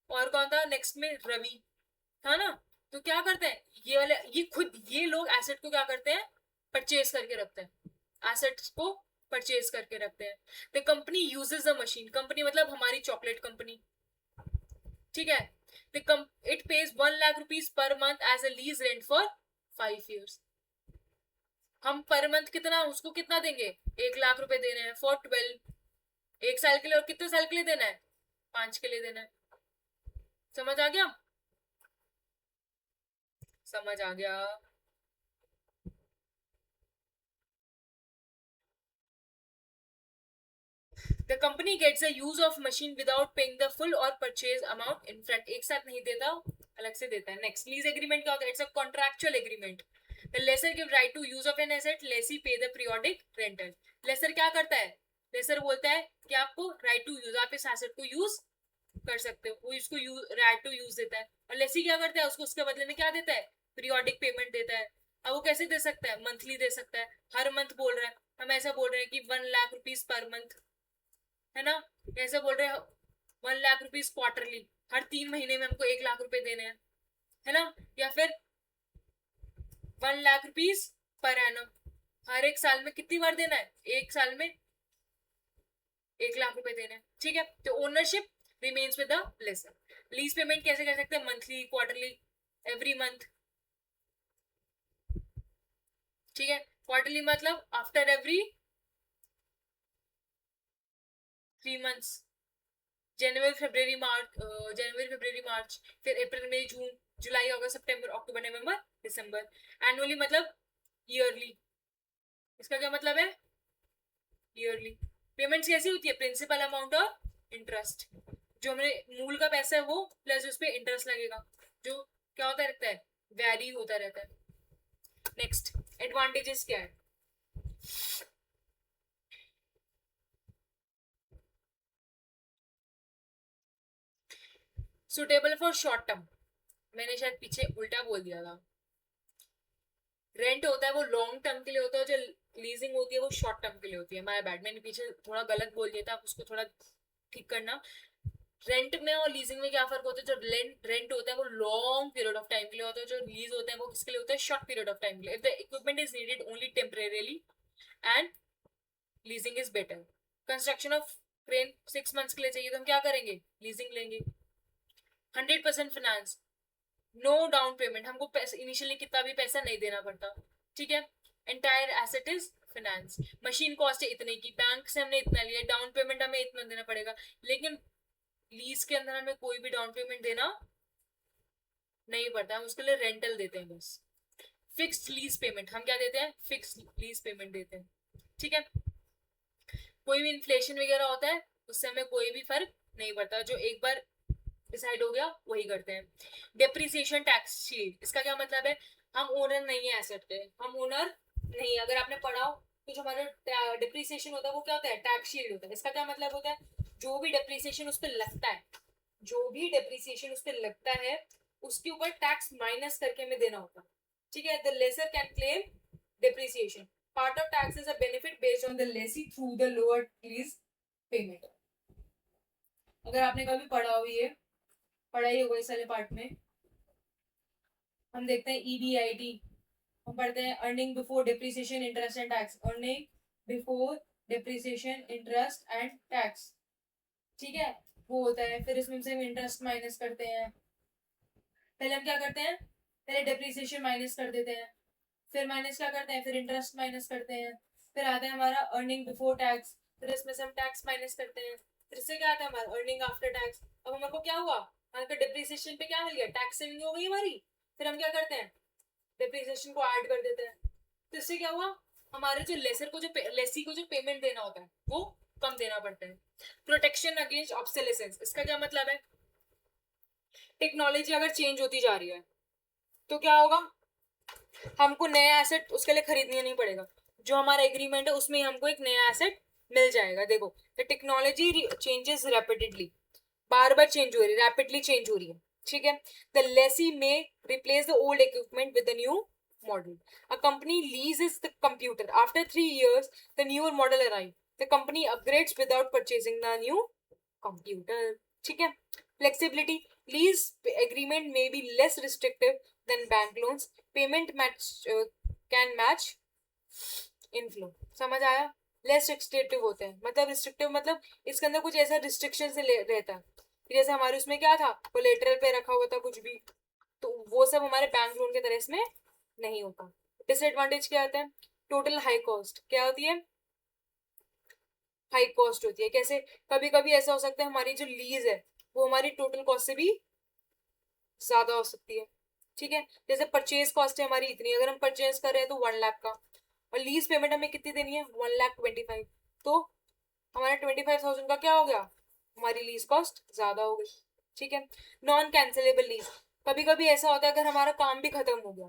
और कौन था नेक्स्ट में, रवि था ना। तो क्या करते हैं ये वाले, ये खुद ये लोग एसेट को क्या करते हैं, परचेज करके रखते हैं, एसेट्स को परचेज करके रखते हैं। The company uses the machine, company मतलब हमारी चॉकलेट कंपनी, ठीक है। It pays 1 lakh rupees per month as a lease rent for 5 years। हम पर मंथ कितना, उसको कितना देंगे, 1 लाख रुपए दे रहे हैं फॉर 12, 1 साल के लिए। और कितने साल के लिए देना है, 5 के लिए देना है। समझ आ गया, समझ आ गया। The company gets the use of machine without paying the full or purchase amount in front, एक साथ नहीं देता, अलग से देता है। नेक्स्ट, लीज एग्रीमेंट क्या होता है, it's a contractual agreement. The lessor give right to use of an asset, lessee pay the periodic rental। Lessor क्या करता है, लेसर बोलता है कि आपको राइट टू यूज, आप इस एसेट को यूज कर सकते हो, वो इसको राइट टू यूज देता है। और लेसी क्या करता है, उसको उसके बदले में क्या देता है, पीरियोडिक पेमेंट देता है। अब वो कैसे दे सकता है, मंथली दे सकता है, हर मंथ बोल रहा है। हम ऐसा बोल रहे हैं कि 1 लाख रुपीज पर मंथ, है ना। ऐसे बोल रहे हैं 1 लाख रुपीज क्वार्टरली, हर 3 महीने में हमको 1 लाख रुपए देने हैं, है ना। या फिर 1 लाख रुपीज पर एनम, हर एक साल में कितनी बार देना है, 1 साल में 1 लाख रुपए देने हैं, ठीक है। तो ownership remains with the lessor. Lease payment कैसे कर सकते हैं, मंथली, क्वार्टरली, एवरी मंथ, ठीक है। क्वार्टरली मतलब आफ्टर एवरी 3 मंथ्स, जनवरी फरवरी मार्च, फिर अप्रैल मई जून जुलाई अगस्त सितंबर अक्टूबर नवंबर दिसंबर। एनुअली मतलब ईयरली, इसका क्या मतलब है, ईयरली। पेमेंट्स कैसी होती है, प्रिंसिपल अमाउंट और इंटरेस्ट, जो हमने मूल का पैसा है वो प्लस उस पर इंटरेस्ट लगेगा, जो क्या होता रहता है, वैरी होता रहता है। नेक्स्ट, एडवांटेजेस क्या है, सुटेबल फॉर शॉर्ट टर्म, मैंने शायद पीछे उल्टा बोल दिया था। रेंट होता है वो लॉन्ग टर्म के लिए होता है, जो लीजिंग होती है वो शॉर्ट टर्म के लिए होती है। माय बैड, मैंने पीछे थोड़ा गलत बोल दिया था, उसको थोड़ा ठीक करना। रेंट में और लीजिंग में क्या फर्क होता है? जो रेंट होता है वो लॉन्ग पीरियड ऑफ टाइम के लिए होता है, जो लीज होता है वो किसके लिए होता है? शॉर्ट पीरियड ऑफ टाइम के लिए. If the equipment is needed only temporarily and leasing is better. Construction of crane 6 months के लिए चाहिए तो हम क्या करेंगे? लीजिंग लेंगे. 100% फाइनेंस, नो डाउन पेमेंट, हमको इनिशियली कितना भी पैसा नहीं देना पड़ता. ठीक है. Entire asset is finance. Machine cost है इतने की, बैंक से हमने इतना लिया, डाउन पेमेंट हमें इतना देना पड़ेगा. लेकिन लीज के अंदर हमें कोई भी डाउन पेमेंट देना नहीं पड़ता, हम उसके लिए रेंटल देते हैं बस. फिक्स्ड लीज पेमेंट, हम क्या देते हैं? फिक्स्ड लीज पेमेंट देते हैं. ठीक है. कोई भी इन्फ्लेशन वगैरह होता है उससे हमें कोई भी फर्क नहीं पड़ता, जो एक बार डिसाइड हो गया वही करते हैं. डेप्रिसिएशन टैक्स शील्ड, इसका क्या मतलब है? हम ओनर नहीं है एसेट के, हम ओनर नहीं. अगर आपने पढ़ा हो तो जो हमारा डिप्रिसिएशन होता है वो क्या होता है? टैक्स शील्ड होता है. इसका क्या मतलब होता है? जो भी डेप्रिसिएशन उस पर लगता है, जो भी डेप्रिसिएशन उस पर लगता है उसके ऊपर टैक्स माइनस करके हमें देना होता है. ठीक है. The lessor can claim depreciation. Part of tax is a benefit based on the lessee through the lower lease payment. अगर आपने कभी पढ़ा हो, ये पढ़ाई होगा इस वाले पार्ट में. हम देखते हैं EBIT, हम पढ़ते हैं earning before depreciation interest and tax. Earning before depreciation interest and tax. ठीक है. वो होता है. फिर इसमें से हम इंटरेस्ट माइनस करते हैं. पहले हम क्या करते हैं? पहले डिप्रिसिएशन माइनस कर देते हैं, फिर माइनस क्या करते हैं? फिर इंटरेस्ट माइनस करते हैं. फिर आता है हमारा अर्निंग बिफोर टैक्स, फिर इसमें से हम टैक्स माइनस करते हैं. फिर इससे क्या आता है? हमारा अर्निंग आफ्टर टैक्स. अब हमारे को क्या हुआ? हमारे डिप्रिसिएशन पे क्या मिल गया? टैक्स सेविंग हो गई हमारी. फिर हम क्या करते हैं? डिप्रिसिएशन को ऐड कर देते हैं. तो इससे क्या हुआ? हमारे जो लेसर को, जो लेसी को जो पेमेंट देना होता है वो कम देना पड़ता है. प्रोटेक्शन अगेंस्ट ऑब्सोलेसेंस, इसका क्या मतलब है? टेक्नोलॉजी अगर चेंज होती जा रही है तो क्या होगा? हमको नया एसेट उसके लिए खरीदना नहीं पड़ेगा, जो हमारा एग्रीमेंट है उसमें हमको एक नया एसेट मिल जाएगा. देखो, the technology changes rapidly, bar bar change हो रही है, रैपिडली चेंज हो रही है. ठीक है. The lessee may replace the old equipment with the new model. A company leases the computer. After 3 years the newer model arrive. The company upgrades without purchasing the new computer. ठीक है. Flexibility, lease agreement may be less restrictive than bank loans. Payment match can match inflow. समझ आया? Less restrictive होते हैं, मतलब restrictive मतलब इसके अंदर कुछ ऐसा रिस्ट्रिक्शन से रहता है. जैसे हमारे उसमें क्या था? कोलेटरल पे रखा हुआ था कुछ भी, तो वो सब हमारे बैंक लोन के तरह इसमें नहीं होता. डिसएडवांटेज क्या आता है? Total high cost. क्या होती है? हाई कॉस्ट होती है. कैसे? कभी कभी ऐसा हो सकता है हमारी जो लीज है वो हमारी टोटल कॉस्ट से भी ज्यादा हो सकती है. ठीक है. जैसे परचेज कॉस्ट है हमारी इतनी, अगर हम परचेज कर रहे हैं तो 1 लाख का, और लीज पेमेंट हमें कितनी देनी है? 1,25,000. तो हमारा 25,000 का क्या हो गया? हमारी लीज कॉस्ट ज्यादा हो गई. ठीक है. नॉन कैंसिलेबल लीज, कभी कभी ऐसा होता है अगर हमारा काम भी खत्म हो गया,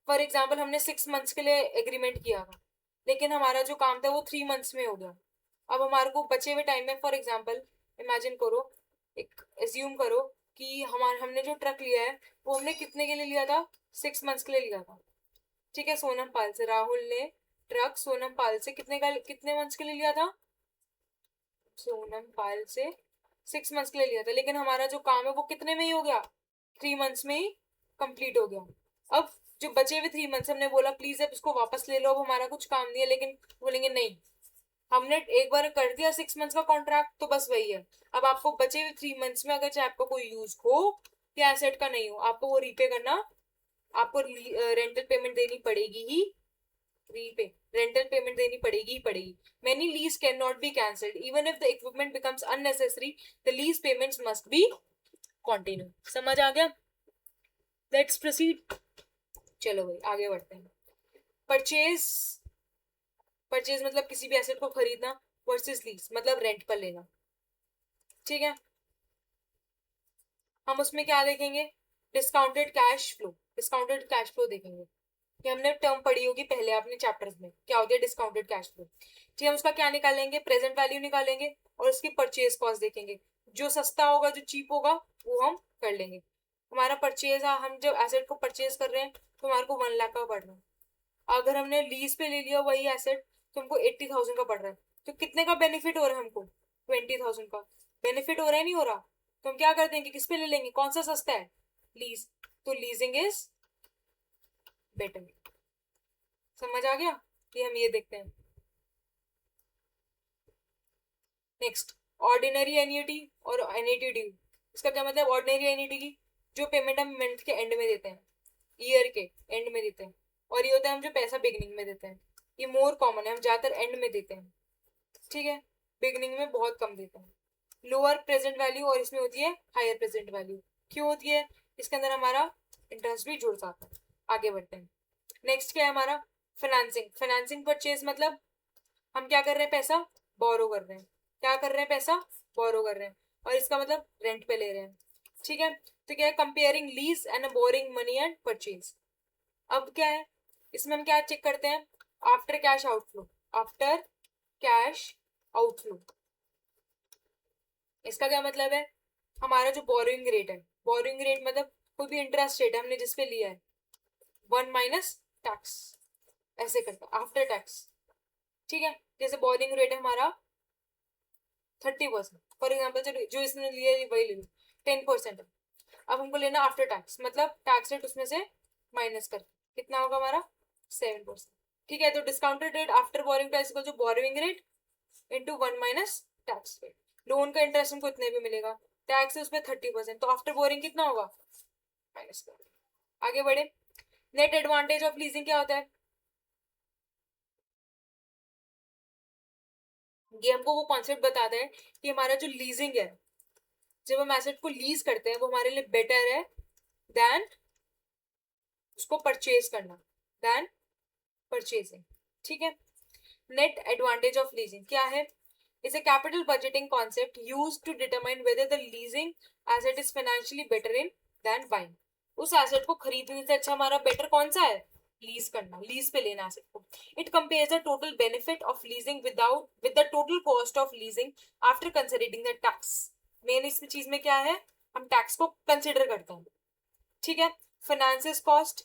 फॉर एग्जाम्पल हमने 6 मंथ्स के लिए एग्रीमेंट किया था, लेकिन हमारा जो काम था वो 3 मंथ्स में हो गया. अब हमारे को बचे हुए टाइम में, फॉर एग्जाम्पल इमेजिन करो, एक एज्यूम करो कि हमने जो ट्रक लिया है वो हमने कितने के लिए लिया था? 6 मंथ्स के लिए लिया था. ठीक है. सोनम पाल से राहुल ने ट्रक सोनम पाल से कितने मंथ्स के लिए लिया था? सोनम पाल से 6 मंथ्स के लिए लिया था, लेकिन हमारा जो काम है वो कितने में ही हो गया? 3 मंथ्स में ही कंप्लीट हो गया. अब जो बचे हुए 3 मंथ्स, हमने बोला प्लीज अब इसको वापस ले लो, अब हमारा कुछ काम नहीं है, लेकिन बोलेंगे नहीं, हमने एक बार कर दिया 6 मंथ्स का कॉन्ट्रैक्ट तो बस वही है. अब आपको बचे हुए 3 मंथ्स में अगर चाहे आपका कोई यूज हो या एसेट का नहीं हो, आपको वो रीपे करना, आपको रेंटल पेमेंट देनी पड़ेगी ही. रीपे रेंटल पेमेंट देनी पड़ेगी ही पड़ेगी. Many lease cannot be cancelled even if the equipment becomes unnecessary. The lease payments must be continue. समझ आ गया? Let's proceed. चलो भाई आगे बढ़ते हैं. परचेज, परचेज मतलब किसी भी एसेट को खरीदना, वर्सेस लीज मतलब रेंट पर लेना. ठीक है. हम उसमें क्या देखेंगे? Discounted cash flow. Discounted cash flow देखेंगे. ये हमने टर्म पढ़ी होगी पहले अपने चैप्टर्स में, क्या होती है डिस्काउंटेड कैश फ्लो. ठीक है. हम उसका क्या निकालेंगे? प्रेजेंट वैल्यू निकालेंगे और उसकी परचेज कॉस्ट देखेंगे. जो सस्ता होगा, जो चीप होगा वो हम कर लेंगे. हमारा परचेज, हम जब एसेट को परचेज कर रहे हैं तो हमारे को 1 लाख का पड़ रहा है. अगर हमने लीज पे ले लिया वही एसेट तो हमको 80,000 का पड़ रहा है. तो कितने का बेनिफिट हो रहा है हमको? 20,000 का. बेनिफिट हो रहा है नहीं हो रहा, तो हम क्या कर देंगे, किस पे ले लेंगे, कौन सा सस्ता है, लीज, तो लीजिंग इज बेटर। समझ आ गया, ये हम ये देखते हैं। नेक्स्ट, ऑर्डिनरी एन्युटी और एन्युटी ड्यू। इसका क्या मतलब, ऑर्डिनरी एन्युटी की जो पेमेंट हम मंथ के एंड में देते हैं, ईयर के एंड में देते हैं, और ये होता है हम जो पैसा बिगनिंग में देते हैं, ये मोर कॉमन है, हम ज्यादातर एंड में देते हैं, ठीक है, बिगनिंग में बहुत कम देते हैं। लोअर प्रेजेंट वैल्यू और इसमें होती है हायर प्रेजेंट वैल्यू, क्यों होती है, इसके अंदर हमारा इंटरेस्ट भी जुड़ जाता है। आगे बढ़ते हैं। नेक्स्ट क्या है हमारा, फाइनेंसिंग। फाइनेंसिंग परचेज मतलब हम क्या कर रहे हैं, पैसा बोरो कर रहे हैं, क्या कर रहे हैं, पैसा बोरो कर रहे हैं, और इसका मतलब रेंट पे ले रहे हैं, ठीक है। तो क्या है, comparing lease and boring money and purchase. अब क्या है, इसमें हम क्या चेक करते हैं, after cash outflow, after cash outflow. इसका क्या मतलब है, हमारा जो बोरिंग रेट है, बोरिंग रेट मतलब कोई भी इंटरेस्ट रेट है हमने जिसपे लिया है, 1 - टैक्स, ऐसे करता है आफ्टर टैक्स, ठीक है। जैसे बोरिंग रेट है हमारा 30%, फॉर एग्जाम्पल जो इसने लिया है वही ले लो, 10% है। अब हमको लेना आफ्टर टैक्स, मतलब टैक्स रेट उसमें से माइनस कर, कितना होगा हमारा 7%, ठीक है। तो discounted rate after boring price को जो boring rate into 1 - tax rate. Loan का इंटरेस्ट हमको इतने भी मिलेगा, टैक्स है उसमें 30%, तो आफ्टर बोरिंग कितना होगा, माइनस कर। आगे बढ़े। नेट एडवांटेज ऑफ लीजिंग क्या होता है, ये हमको वो कॉन्सेप्ट बताता है कि हमारा जो लीजिंग है, जब हम एसेट को लीज करते हैं वो हमारे लिए बेटर है देन उसको परचेज करना, देन परचेजिंग, ठीक है। नेट एडवांटेज ऑफ लीजिंग क्या है, is a capital budgeting concept used to determine whether the leasing asset is financially better in than buying। उस एसेट को खरीदने से अच्छा हमारा बेटर कौन सा है, लीज करना, लीज पे लेना एसेट को। It compares the total benefit of leasing without with the total cost of leasing after considering the tax. Main इस चीज में क्या है, हम टैक्स को कंसिडर करते हैं, ठीक है। Finances cost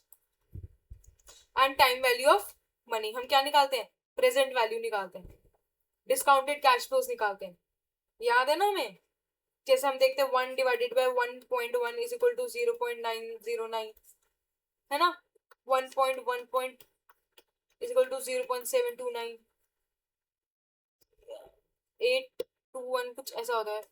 and time value of money, हम क्या निकालते हैं, प्रेजेंट वैल्यू निकालते हैं, डिस्काउंटेड कैश फ्लोज निकालते हैं, याद है ना हमें। जैसे हम देखते हैं 1/1.1 इज इक्वल टू 0.909, है ना, 1.1 इज इक्वल टू 0.729, 821 कुछ ऐसा होता है,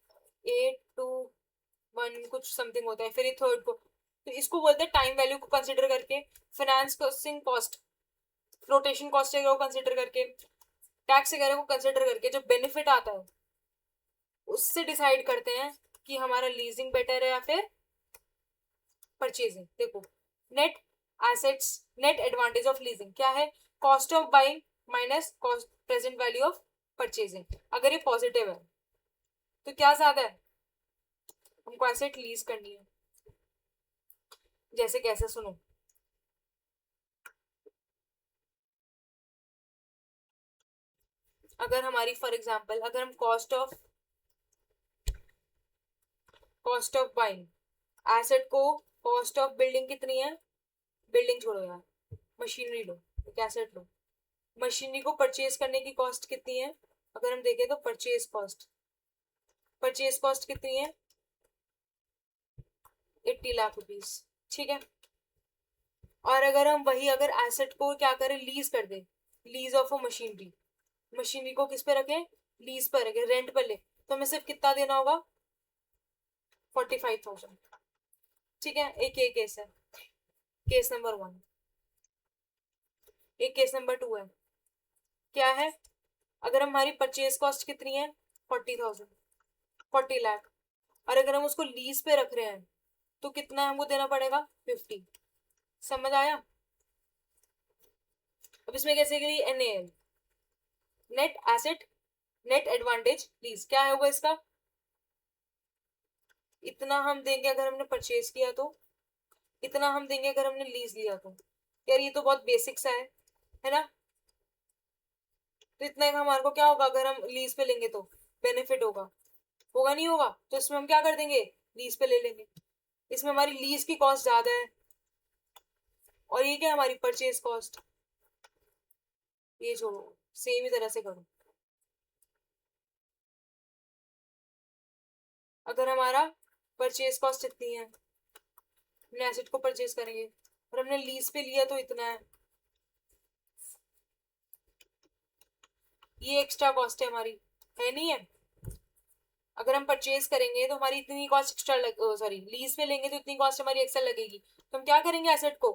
821 कुछ समथिंग होता है, फिर ये थर्ड को, तो इसको बोलते हैं टाइम वैल्यू को कंसिडर करके, फाइनेंस कॉस्ट, रोटेशन कॉस्ट वगैरह को कंसिडर करके, टैक्स वगैरह को कंसिडर करके जो बेनिफिट आता है उससे डिसाइड करते हैं कि हमारा लीजिंग बेटर है या फिर परचेजिंग। देखो, net assets, net advantage of leasing क्या है, cost of buying minus cost present value of purchasing. अगर ये पॉजिटिव है तो क्या ज्यादा है, हमको एसेट लीज करनी है, जैसे कैसे सुनो, अगर हमारी फॉर एग्जांपल अगर हम कॉस्ट ऑफ बाइंग एसेट को, कॉस्ट ऑफ बिल्डिंग कितनी है, बिल्डिंग छोड़ो यार, मशीनरी लो, एक एसेट लो, मशीनरी को परचेज करने की कॉस्ट कितनी है, अगर हम देखें तो परचेज कॉस्ट कितनी है, 80 लाख रुपीज, ठीक है। और अगर हम वही अगर एसेट को क्या करें, लीज कर दे, lease of a machinery, machinery को किस पे रखें, लीज पर रखें, रेंट पर ले, तो हमें सिर्फ कितना देना होगा, 45,000, ठीक है। एक ये केस है, केस नंबर 1। एक केस नंबर 2 है, क्या है, अगर हमारी परचेज कॉस्ट कितनी है, 40,000, 40 लाख, और अगर हम उसको लीज पे रख रहे हैं तो कितना हमको देना पड़ेगा, 50। समझ आया। अब इसमें कैसे करिए, NAL, net asset net advantage lease, क्या होगा इसका, इतना हम देंगे अगर हमने परचेज किया तो, इतना हम देंगे अगर हमने लीज लिया तो। यार ये तो बहुत बेसिक सा है ना। तो इतना हमारे को क्या होगा, अगर हम लीज पे लेंगे तो बेनिफिट होगा, होगा नहीं होगा, तो इसमें हम क्या कर देंगे, लीज पे ले लेंगे। इसमें हमारी लीज की कॉस्ट ज्यादा है, और ये क्या हमारी परचेज कॉस्ट, ये छोड़ो, सेम ही तरह से करो। अगर हमारा परचेज कॉस्ट इतनी है, हमने एसेट को परचेज करेंगे और हमने लीज पे लिया तो इतना ये एक्स्ट्रा कॉस्ट है हमारी, है नहीं है? अगर हम परचेज करेंगे तो हमारी इतनी कॉस्ट एक्स्ट्रा सॉरी लीज पे लेंगे तो इतनी कॉस्ट हमारी एक्स्ट्रा लगेगी, तो हम क्या करेंगे, एसेट को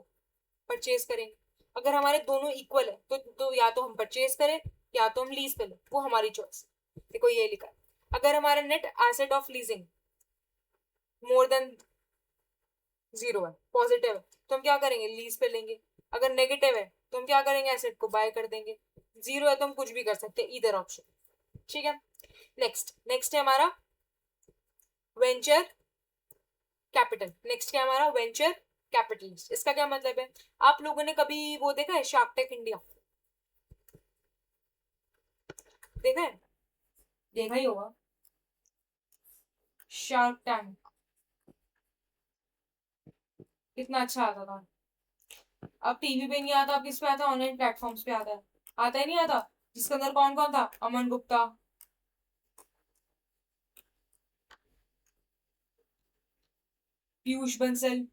परचेज करेंगे। अगर हमारे दोनों इक्वल है तो या तो हम परचेज करें या तो हम लीज पे लें, वो हमारी चॉइस। देखो ये लिखा है, अगर हमारा net asset of leasing more than 0 है, पॉजिटिव है, तो हम क्या करेंगे, लीज पे लेंगे। अगर नेगेटिव है तो हम क्या करेंगे, एसेट को बाय कर देंगे। 0 है तो हम कुछ भी कर सकते हैं, इधर ऑप्शन। ठीक है, नेक्स्ट है हमारा वेंचर कैपिटल। नेक्स्ट क्या हमारा, वेंचर कैपिटलिस्ट। इसका क्या मतलब है, आप लोगों ने कभी वो देखा है शार्क टैंक इंडिया, देखा है? देखा ही होगा शार्क टैंक, कितना अच्छा आता था। अब टीवी पे नहीं आता, अब किस पे आता है, ऑनलाइन प्लेटफॉर्म्स पे आता है। आता ही नहीं आता, जिसके अंदर कौन कौन था, अमन गुप्ता, पीयूष बंसल,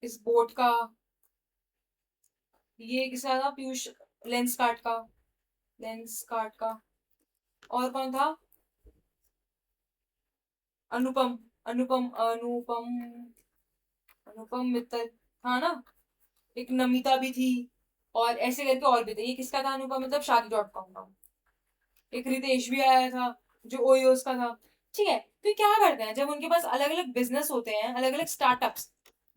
इस बोट का, ये किसका था, पीयूष, लेंस कार्ट का, और कौन था, अनुपम अनुपम अनुपम अनुपम मित्तल था ना, एक नमिता भी थी, और ऐसे करके और भी थे। ये किसका था अनुपम, मतलब शादी.com का। एक रितेश भी आया था जो ओयोस का था। ठीक है, तो क्या करते हैं, जब उनके पास अलग अलग बिजनेस होते हैं, अलग अलग स्टार्टअप्स,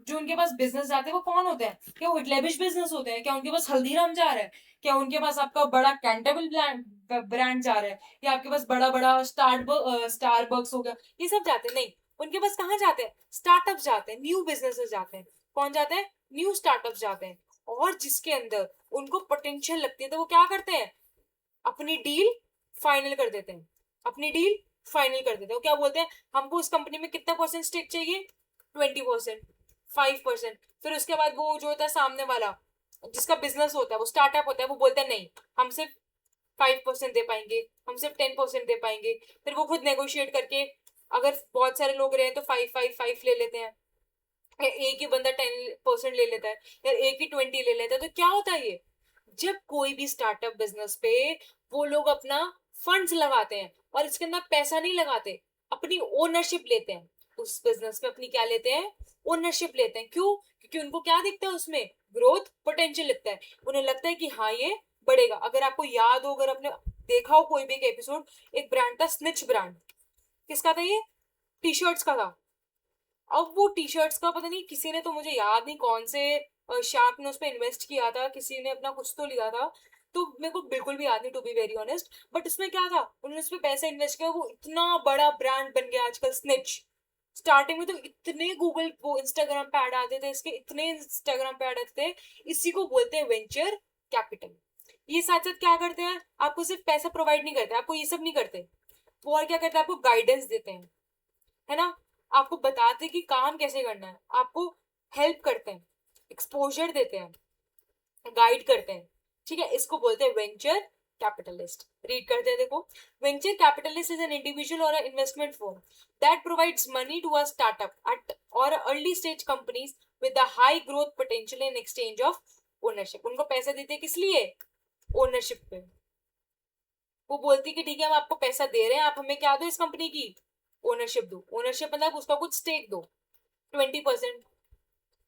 जो उनके पास बिजनेस जाते हैं वो कौन होते हैं, क्या वो लेविश बिजनेस होते हैं, क्या उनके पास हल्दीराम जा रहा है, क्या उनके पास आपका बड़ा कैंटेबल ब्रांड जा रहा है, या आपके पास बड़ा बड़ा स्टारबक्स हो गया, ये सब जाते हैं? नहीं, उनके पास कहाँ जाते हैं, स्टार्टअप जाते हैं, न्यू बिजनेसेस जाते हैं। कौन जाते हैं, न्यू स्टार्टअप जाते हैं। और जिसके अंदर उनको पोटेंशियल लगती है तो वो क्या करते हैं, अपनी डील फाइनल कर देते हैं, अपनी डील फाइनल कर देते हैं। वो क्या बोलते हैं, हमको उस कंपनी में कितना परसेंट स्टेक चाहिए, 20%, 5%। फिर उसके बाद वो जो होता है सामने वाला, जिसका बिजनेस होता है, वो स्टार्टअप होता है, वो बोलता है नहीं, हम सिर्फ 5% दे पाएंगे, हम सिर्फ 10% दे पाएंगे। फिर वो खुद नेगोशिएट करके, अगर बहुत सारे लोग रहे तो 5 5 5 ले लेते हैं, या एक ही बंदा 10% ले लेता है, या एक ही 20 ले लेता है। तो क्या होता है, ये जब कोई भी स्टार्टअप बिजनेस पे वो लोग अपना फंड्स लगाते हैं, और इसके अंदर पैसा नहीं लगाते, अपनी ओनरशिप लेते हैं उस बिजनेस में, अपनी क्या लेते हैं, ओनरशिप लेते हैं। क्यों, क्योंकि उनको क्या दिखता है उसमें, ग्रोथ पोटेंशियल लगता है। उन्हें लगता है कि हाँ ये बढ़ेगा। अगर आपको याद हो, अगर आपने देखा हो कोई भी एक एपिसोड, एक ब्रांड था स्निच ब्रांड, किसका था ये, टी शर्ट्स का था। अब वो टी शर्ट्स का पता नहीं, किसी ने, तो मुझे याद नहीं कौन से शार्क ने उस पर इन्वेस्ट किया था, किसी ने अपना कुछ तो लिया था, तो मेरे को बिल्कुल भी याद नहीं, to be very honest. But उसमें क्या था, उन्होंने उस पर पैसा इन्वेस्ट किया, वो इतना बड़ा ब्रांड बन गया आजकल स्निच। स्टार्टिंग में तो इतने गूगल वो इंस्टाग्राम पे ऐड आते थे इसके, इतने इंस्टाग्राम पे ऐड आते थे। इसी को बोलते हैं वेंचर कैपिटल। ये साथ साथ क्या करते हैं, आपको सिर्फ पैसा प्रोवाइड नहीं करते, आपको ये सब नहीं करते, वो और क्या करते हैं, आपको गाइडेंस देते हैं, है ना, आपको बताते कि काम कैसे करना है, आपको हेल्प करते हैं, एक्सपोजर देते हैं, गाइड करते हैं। ठीक है, इसको बोलते हैं वेंचर कैपिटलिस्ट। रीड करते हैं, देखो, venture capitalist is an individual और investment firm that provides money to a startup at और early stage companies with a high growth potential in exchange of ownership. उनको पैसा देते हैं किस लिए, ओनरशिप पे। वो बोलती है कि ठीक है, हम आपको पैसा दे रहे हैं, आप हमें क्या दो, इस कंपनी की ओनरशिप दो। ओनरशिप मतलब उसका कुछ स्टेक दो, 20%।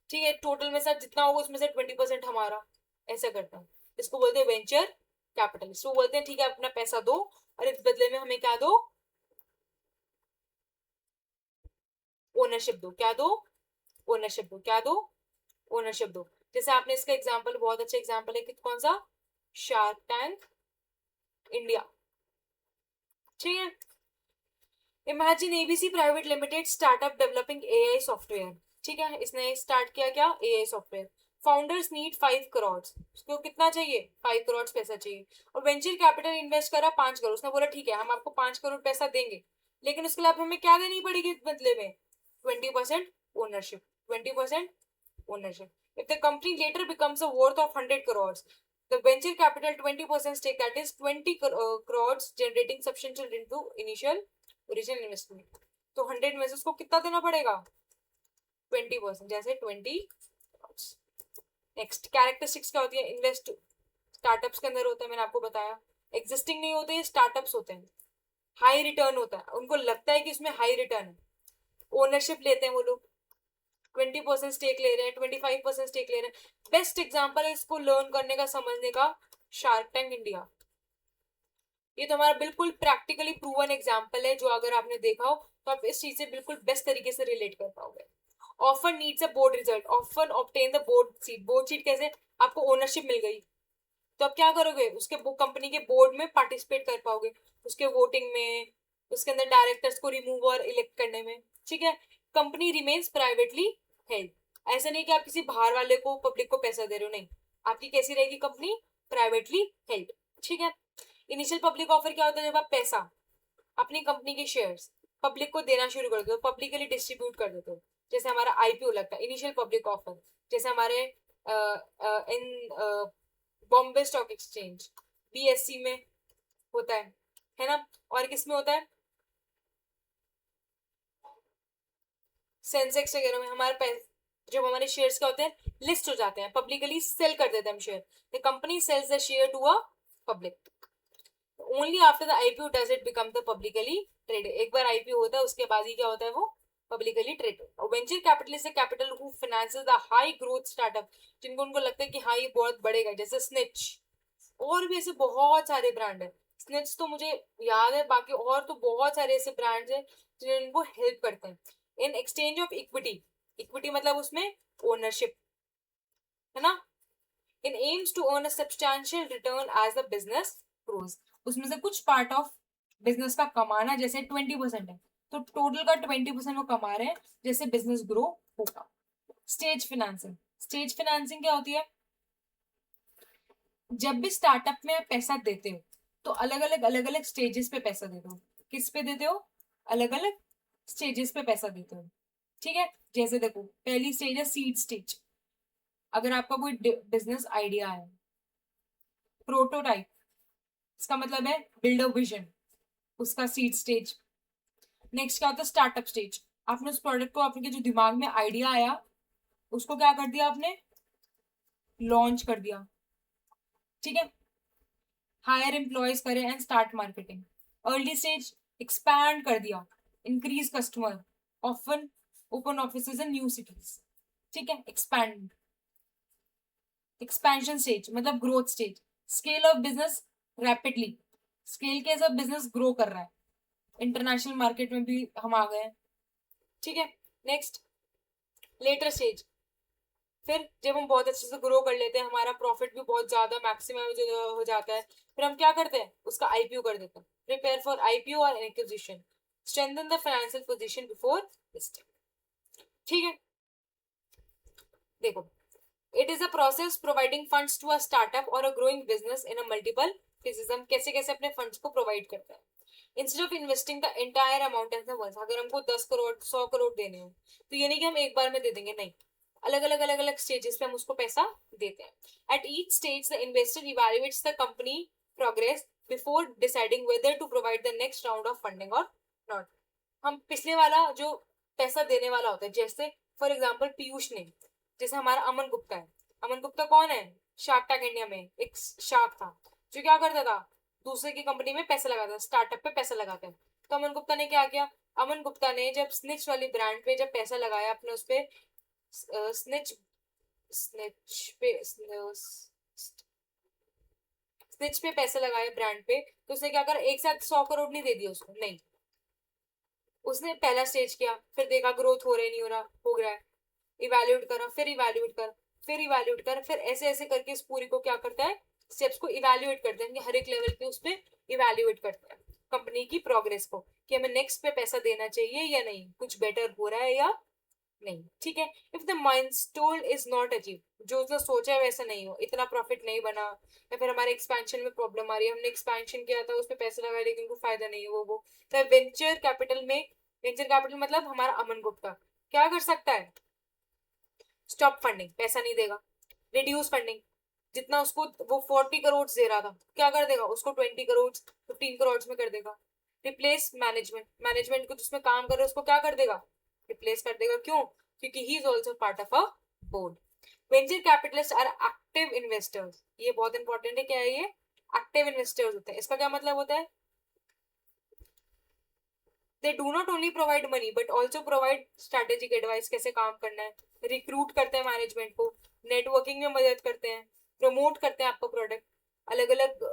ठीक है, टोटल में सर जितना होगा उसमें से 20% हमारा, ऐसा करता है। इसको बोलते हैं वेंचर कैपिटलिस्ट। वो बोलते हैं ठीक है, अपना पैसा दो और इस बदले में हमें क्या दो, ओनरशिप दो। क्या दो, ओनरशिप दो। क्या दो, ओनरशिप दो। जैसे आपने इसका एग्जाम्पल, बहुत अच्छा एग्जाम्पल है कि कौन सा, शार्क टैंक इंडिया। ठीक है, imagine ABC private limited startup developing AI software. ठीक है, इसने स्टार्ट किया क्या, AI software. Founders need 5 crore, उसको कितना चाहिए, 5 करोड़ पैसा चाहिए, और वेंचर कैपिटल इन्वेस्ट करा 5 करोड़। उसने बोला ठीक है, हम आपको 5 करोड़ पैसा देंगे, लेकिन उसके लिए हमें क्या देनी पड़ेगी बदले में, 20% ownership, 20% ownership. If the company later becomes a worth of 100 crore, The venture capital 20% stake, that is 20 crores generating substantial into initial original investment. तो 100 में से उसको कितना देना पड़ेगा? 20%, जैसे 20 crores. नेक्स्ट कैरेक्टरिस्टिक्स क्या होती है? इन्वेस्ट स्टार्टअप्स के अंदर होता है, मैंने आपको बताया. एग्जिस्टिंग नहीं होते, स्टार्टअप्स होते हैं. हाई रिटर्न होता है, उनको लगता है कि इसमें हाई रिटर्न है. ओनरशिप लेते हैं वो लोग, 20% स्टेक ले रहे हैं, 25% स्टेक ले रहे हैं. बेस्ट एग्जाम्पल है इसको लर्न करने का, समझने का, शार्क टैंक इंडिया. ये तो हमारा बिल्कुल प्रैक्टिकली प्रूवन एग्जाम्पल है, जो अगर आपने देखा हो तो आप इस चीज से बिल्कुल बेस्ट तरीके से रिलेट कर पाओगे. Often needs a board result, often obtain the board seat. Board seat कैसे? आपको ओनरशिप मिल गई तो आप क्या करोगे? उसके कंपनी के बोर्ड में पार्टिसिपेट कर पाओगे, उसके वोटिंग में, उसके अंदर डायरेक्टर्स को रिमूव और इलेक्ट करने में. ठीक है. Company remains privately held. ऐसा नहीं कि आप किसी बाहर वाले को, पब्लिक को पैसा दे रहे हो, नहीं. आपकी कैसी रहेगी कंपनी? Privately held. ठीक है. इनिशियल पब्लिक ऑफर क्या होता है? जब आप पैसा, अपनी कंपनी के शेयर्स पब्लिक को देना शुरू कर दो, पब्लिकली डिस्ट्रीब्यूट कर देते हो. जैसे हमारा आईपीओ लगता है, इनिशियल पब्लिक ऑफर. जैसे हमारे इन बॉम्बे स्टॉक एक्सचेंज, बीएससी में होता है ना. और किस में होता है? सेंसेक्स वगैरह में हमारे पैसे, जब हमारे शेयर्स क्या होते हैं? लिस्ट हो जाते हैं, पब्लिकली सेल कर देते हैं हम share. The company sells the share to a public. Only after the IPO does it become the publicly traded. एक बार आईपीओ होता है, उसके बाद ही क्या होता है? वो publicly traded. Venture capital is the capital who finances the high growth startup, जिनको उनको लगता है कि हाँ ये बहुत बढ़ेगा. जैसे स्निच, और भी ऐसे बहुत सारे ब्रांड है. स्निच तो मुझे याद है, बाकी और तो बहुत सारे ऐसे ब्रांड्स हैं जिनको हेल्प करते हैं. In exchange of equity, equity मतलब उसमें ओनरशिप है ना. In aims to earn a substantial return as the business grows. उसमें से कुछ पार्ट ऑफ बिजनेस का कमाना, जैसे 20% है तो टोटल का 20% वो कमा रहे हैं जैसे बिजनेस ग्रो होगा. स्टेज फाइनेंसिंग, स्टेज फाइनेंसिंग क्या होती है? जब भी स्टार्टअप में पैसा देते हो तो अलग अलग स्टेजेस पे पैसा देते हो. किस पे देते हो? अलग अलग स्टेजेस पे पैसा देते हो. ठीक है. जैसे देखो, पहली स्टेज है सीड स्टेज. अगर आपका कोई बिजनेस आइडिया है, प्रोटोटाइप, इसका मतलब है बिल्ड अ विजन, उसका सीड स्टेज. नेक्स्ट क्या होता है? Startup stage. आपने उस प्रोडक्ट को, आपके जो दिमाग में आइडिया आया, उसको क्या कर दिया आपने? लॉन्च कर दिया. ठीक है. हायर एम्प्लॉयज करे and start marketing. Early stage, expand कर दिया, increase customer, often open offices in new cities. ठीक है. एक्सपैंड. एक्सपेंशन स्टेज मतलब growth stage. Scale of business rapidly, scale के सब बिजनेस ग्रो कर रहा है, इंटरनेशनल मार्केट में भी हम आ गए. ठीक है. Next later stage. फिर जब हम बहुत अच्छे से ग्रो कर लेते हैं, हमारा प्रॉफिट भी बहुत ज्यादा मैक्सिमम हो जाता है, फिर हम क्या करते हैं? उसका आईपीओ कर देते हैं. प्रिपेयर फॉर आईपीओ और acquisition. Strengthen the financial position before listing. ठीक है. देखो, it is a process providing funds to a startup or a growing business in a multiple phases. हम कैसे कैसे अपने फंड्स को प्रोवाइड करते हैं. Instead of investing the entire amount at the ones. अगर हमको 10 करोड़ 100 करोड़ देने हो तो ये नहीं कि हम एक बार में दे देंगे, नहीं. अलग अलग स्टेजेस पे हम उसको पैसा देते हैं. At each stage the investor evaluates the company progress before deciding whether to provide the next round of funding और नॉट. हम पिछले वाला जो पैसा देने वाला होता है, जैसे फॉर एग्जाम्पल पीयूष ने, जैसे हमारा अमन गुप्ता है. अमन गुप्ता कौन है? शार्क टैंक इंडिया में एक शार्क था जो क्या करता था? दूसरे की कंपनी में पैसा लगाता था, स्टार्टअप पे पैसा लगाता है. तो अमन गुप्ता ने क्या किया? अमन गुप्ता ने जब स्निच वाली ब्रांड पे जब पैसा लगाया अपने, उस पे स्निच स्निच पे पैसा लगाया ब्रांड पे, तो उसने क्या करा? एक साथ 100 करोड़ नहीं दे दिया उसको, नहीं. उसने पहला स्टेज किया, फिर देखा ग्रोथ हो रहा नहीं हो रहा, हो रहा है, इवैल्यूएट करा, फिर इवैल्यूएट कर, फिर इवैल्यूएट कर, फिर ऐसे ऐसे करके इस पूरी को क्या करता है? स्टेप्स को इवैल्यूएट करते हैं. हर एक लेवल पे उस पर इवैल्यूएट करते हैं कंपनी की प्रोग्रेस को, कि हमें नेक्स्ट पे पैसा देना चाहिए या नहीं, कुछ बेटर हो रहा है या नहीं. ठीक है. If the milestone is not achieve, जो उसने सोचा है वैसा नहीं हो, इतना प्रॉफिट नहीं बना, या फिर हमारे एक्सपेंशन में प्रॉब्लम आ रही है, हमने एक्सपेंशन किया था, उस पर पैसा लगाया लेकिन कोई फायदा नहीं है, वो तो वेंचर कैपिटल में, वेंचर कैपिटल मतलब हमारा अमन गुप्ता क्या कर सकता है? स्टॉप फंडिंग, पैसा नहीं देगा. रिड्यूस फंडिंग, जितना उसको वो 40 करोड़ दे रहा था, क्या कर देगा, उसको 20 करोड़ 15 करोड़ में कर देगा। रिप्लेस मैनेजमेंट, मैनेजमेंट को जिसमें काम कर रहे हैं उसको क्या कर देगा, रिप्लेस कर देगा। क्यों, क्योंकि he is also part of a board. Venture capitalist are active investors, ये बहुत इंपॉर्टेंट है, क्या है ये, एक्टिव इन्वेस्टर्स होते हैं। इसका क्या मतलब होता है, they do not only provide money but also provide strategic advice, कैसे काम करना है, रिक्रूट करते हैं मैनेजमेंट को, नेटवर्किंग में मदद करते हैं, प्रमोट करते हैं आपका प्रोडक्ट, अलग अलग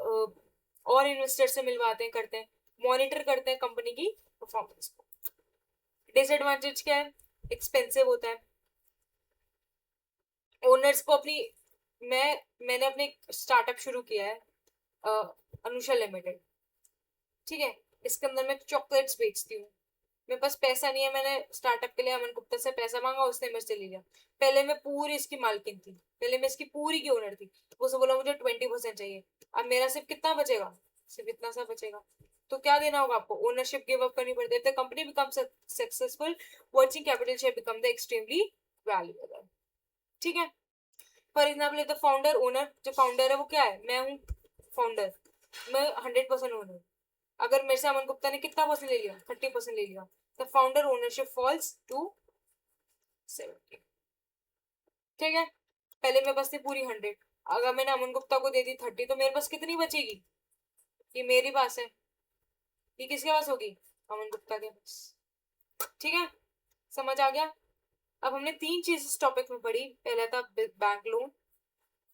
और इन्वेस्टर से मिलवाते हैं, करते हैं, मॉनिटर करते हैं कंपनी की परफॉर्मेंस को। डिसएडवांटेज क्या है, एक्सपेंसिव होता है, ओनर्स को अपनी, मैंने अपने स्टार्टअप शुरू किया है अनुषा लिमिटेड, ठीक है, इसके अंदर मैं चॉकलेट्स बेचती हूँ, मेरे पास पैसा नहीं है, मैंने स्टार्टअप के लिए अमन गुप्ता से पैसा मांगा, उसने मेरे से ले लिया। पहले मैं पूरी इसकी मालकिन थी, पहले मैं इसकी पूरी की ओनर थी, उसने बोला मुझे 20% चाहिए, अब मेरा सिर्फ कितना बचेगा, सिर्फ इतना सा बचेगा, तो क्या देना होगा आपको, ओनरशिप गिव अप करनी पड़ती है। The company become successful, working capital share become the extremely valuable, ठीक है। फॉर एग्जाम्पल तो फाउंडर ओनर, जो फाउंडर है वो क्या है, मैं हूँ फाउंडर, मैं 100% ओनर, अगर मेरे से अमन गुप्ता ने कितना परसेंट ले लिया, 30% ले लिया, the founder ownership falls to 70, ठीक है। पहले मेरे पास थी पूरी 100, अगर मैंने अमन गुप्ता को दे दी 30, तो मेरे पास कितनी बचेगी, ये मेरे पास है, ये किसके पास होगी, अमन गुप्ता के पास, ठीक है, समझ आ गया। अब हमने 3 चीज इस टॉपिक में पढ़ी, पहला था बैंक लोन,